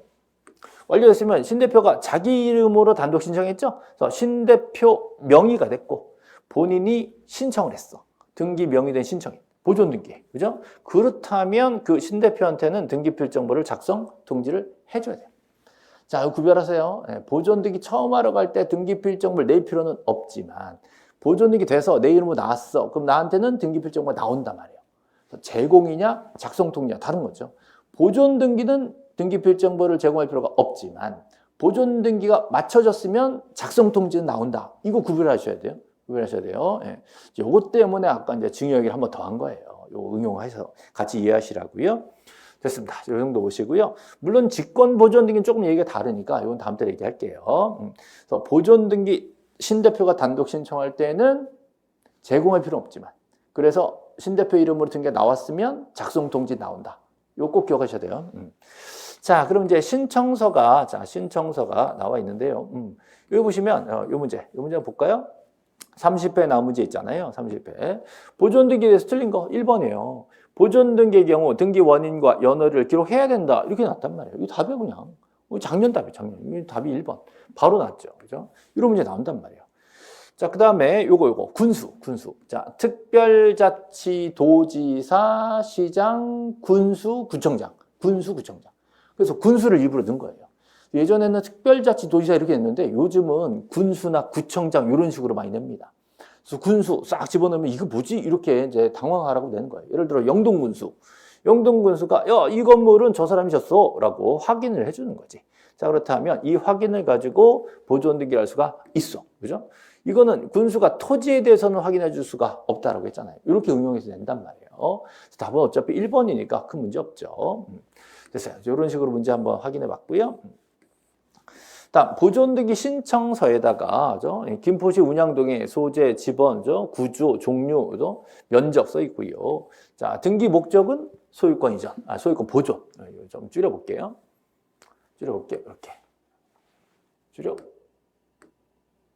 완료됐으면 신대표가 자기 이름으로 단독 신청했죠? 그래서 신대표 명의가 됐고 본인이 신청을 했어. 등기 명의된 신청이. 보존 등기. 그죠? 그렇다면 그 신대표한테는 등기 필정보를 작성 통지를 해줘야 돼요. 자, 구별하세요. 보존 등기 처음 하러 갈 때 등기 필정보를 낼 필요는 없지만 보존 등기 돼서 내 이름으로 나왔어. 그럼 나한테는 등기 필정보가 나온단 말이에요. 제공이냐 작성 통지냐 다른 거죠. 보존 등기는 등기 필정보를 제공할 필요가 없지만 보존 등기가 맞춰졌으면 작성 통지는 나온다. 이거 구별하셔야 돼요. 예. 요것 때문에 아까 이제 증여 얘기를 한번 더 한 거예요. 요거 응용해서 같이 이해하시라고요. 됐습니다. 이 정도 보시고요. 물론 직권 보존 등기는 조금 얘기가 다르니까 이건 다음 달에 얘기할게요. 그래서 보존 등기 신대표가 단독 신청할 때는 제공할 필요는 없지만 그래서 신대표 이름으로 등기가 나왔으면 작성 통지 나온다. 이거 꼭 기억하셔야 돼요. 자, 그럼 이제 신청서가 나와 있는데요. 여기 보시면 요 문제 볼까요? 30회 나온 문제 있잖아요. 30회. 보존등기에 대해서 틀린 거 1번이에요. 보존등기의 경우 등기 원인과 연월을 기록해야 된다. 이렇게 났단 말이에요. 이거 답이 그냥. 작년 답이 작년. 이 답이 1번. 바로 났죠. 그죠? 이런 문제 나온단 말이에요. 자, 그 다음에 요거. 군수. 자, 특별자치도지사, 시장, 군수, 구청장. 그래서 군수를 일부러 넣은 거예요. 예전에는 특별자치도지사 이렇게 했는데 요즘은 군수나 구청장 이런 식으로 많이 냅니다. 그래서 군수 싹 집어넣으면 이거 뭐지? 이렇게 이제 당황하라고 내는 거예요. 예를 들어 영동군수가 야, 이 건물은 저 사람이 졌어 라고 확인을 해주는 거지. 자, 그렇다면 이 확인을 가지고 보존등기를 할 수가 있어. 그죠? 이거는 군수가 토지에 대해서는 확인해 줄 수가 없다라고 했잖아요. 이렇게 응용해서 낸단 말이에요. 답은 어차피 1번이니까 큰 문제 없죠. 됐어요. 이런 식으로 문제 한번 확인해 봤고요. 다음 보존등기 신청서에다가 김포시 운양동의 소재, 지번, 구조, 종류, 면적 써 있고요. 자, 등기 목적은 소유권 이전, 소유권 보존. 좀 줄여볼게요. 이렇게.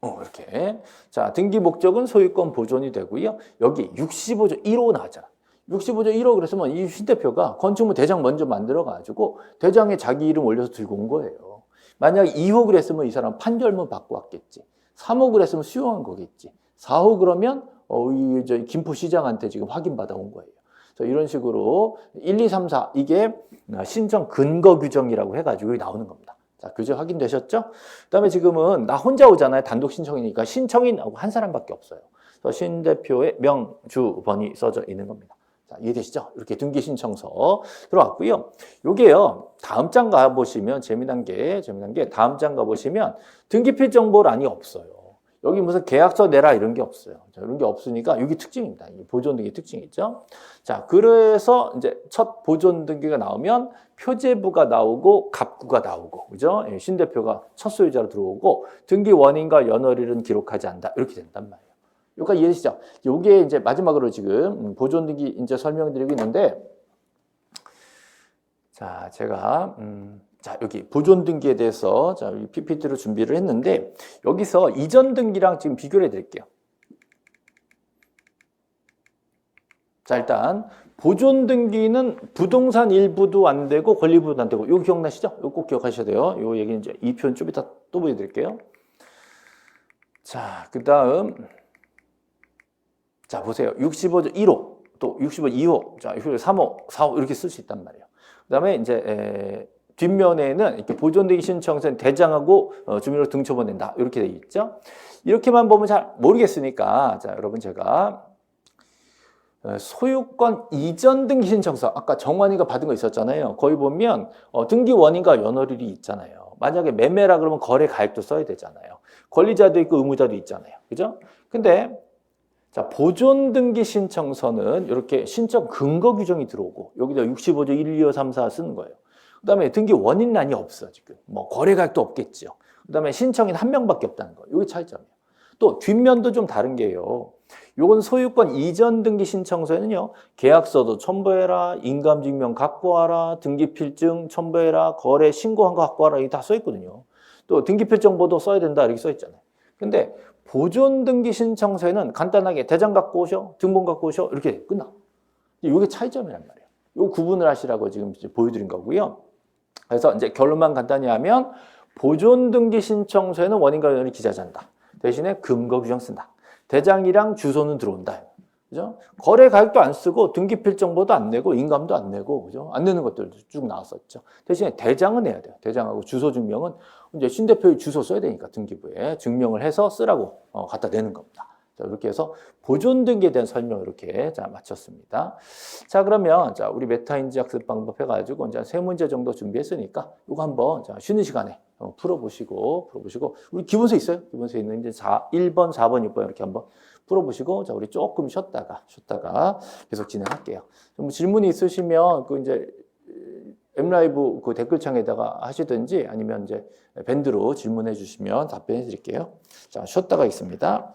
이렇게. 자, 등기 목적은 소유권 보존이 되고요. 여기 65조 1호 나왔잖아. 65조 1호 그랬으면 이 신 대표가 건축물 대장 먼저 만들어가지고 대장에 자기 이름 올려서 들고 온 거예요. 만약 2호 그랬으면 이 사람 판결문 받고 왔겠지. 3호 그랬으면 수용한 거겠지. 4호 그러면 이 김포시장한테 지금 확인받아 온 거예요. 그래서 이런 식으로 1, 2, 3, 4 이게 신청 근거 규정이라고 해가지고 나오는 겁니다. 자, 규정 확인되셨죠? 그 다음에 지금은 나 혼자 오잖아요. 단독 신청이니까 신청인하고 한 사람밖에 없어요. 그래서 신 대표의 명주번이 써져 있는 겁니다. 자, 이해되시죠? 이렇게 등기 신청서 들어왔고요. 요게요. 다음 장 가보시면 재미난 게 다음 장 가보시면 등기필 정보란이 없어요. 여기 무슨 계약서 내라 이런 게 없어요. 자, 이런 게 없으니까 여기 특징입니다. 보존등기 특징이죠. 자, 그래서 이제 첫 보존등기가 나오면 표제부가 나오고 갑구가 나오고, 그죠? 신 대표가 첫 소유자로 들어오고 등기 원인과 연월일은 기록하지 않는다. 이렇게 된단 말이에요. 여기까지 이해되시죠? 이게 이제 마지막으로 지금 보존등기 이제 설명드리고 있는데, 자, 제가 자, 여기 보존등기에 대해서 자, 여기 PPT로 준비를 했는데 여기서 이전 등기랑 지금 비교를 해드릴게요. 자, 일단 보존등기는 부동산 일부도 안 되고 권리부도 안 되고 이거 기억나시죠? 이거 꼭 기억하셔야 돼요. 이 얘기는 이제 이 표현 좀 이따 또 보여드릴게요. 자, 그 다음 자, 보세요. 65조 1호, 또 65조 2호, 자, 65조 3호, 4호 이렇게 쓸 수 있단 말이에요. 그 다음에 이제 뒷면에는 이렇게 보존등기 신청서는 대장하고 주민으로 등초본낸다 이렇게 되어 있죠. 이렇게만 보면 잘 모르겠으니까 자, 여러분 제가 소유권 이전 등기 신청서 아까 정환이가 받은 거 있었잖아요. 거기 보면 등기 원인과 연월일이 있잖아요. 만약에 매매라 그러면 거래 가액도 써야 되잖아요. 권리자도 있고 의무자도 있잖아요. 그죠? 근데 자, 보존등기 신청서는 이렇게 신청 근거 규정이 들어오고 여기다 65조 1, 2, 5, 3, 4 쓰는 거예요. 그 다음에 등기 원인란이 없어 지금. 뭐 거래가액도 없겠죠. 그 다음에 신청인 한 명밖에 없다는 거. 이게 차이점이에요. 또 뒷면도 좀 다른 게요. 요건 소유권 이전 등기 신청서에는요. 계약서도 첨부해라, 인감증명 갖고 와라, 등기필증 첨부해라, 거래 신고한 거 갖고 와라 이게 다 써 있거든요. 또 등기필 정보도 써야 된다 이렇게 써 있잖아요. 근데 보존등기 신청서에는 간단하게 대장 갖고 오셔, 등본 갖고 오셔 이렇게 끝나. 이게 차이점이란 말이에요. 이 구분을 하시라고 지금 보여드린 거고요. 그래서 이제 결론만 간단히 하면 보존등기 신청서에는 원인과 연월이 기재하지 않는다. 대신에 근거 규정 쓴다. 대장이랑 주소는 들어온다. 그죠? 거래 가액도 안 쓰고 등기필 정보도 안 내고 인감도 안 내고 그죠? 안 내는 것들도 쭉 나왔었죠. 대신에 대장은 해야 돼요. 대장하고 주소 증명은 이제 신 대표의 주소 써야 되니까 등기부에 증명을 해서 쓰라고 갖다 내는 겁니다. 자, 이렇게 해서 보존 등기에 대한 설명을 이렇게 자 마쳤습니다. 자, 그러면 자 우리 메타인지 학습 방법 해가지고 이제 3문제 정도 준비했으니까 이거 한번 자 쉬는 시간에 풀어보시고 우리 기본서 있어요? 기본서 있는 이제 1번, 4번, 6번 이렇게 한번 풀어보시고 자 우리 조금 쉬었다가 계속 진행할게요. 뭐 질문이 있으시면 그 이제 엠라이브 그 댓글창에다가 하시든지 아니면 이제 밴드로 질문해 주시면 답변해 드릴게요. 자 쉬었다가 있습니다.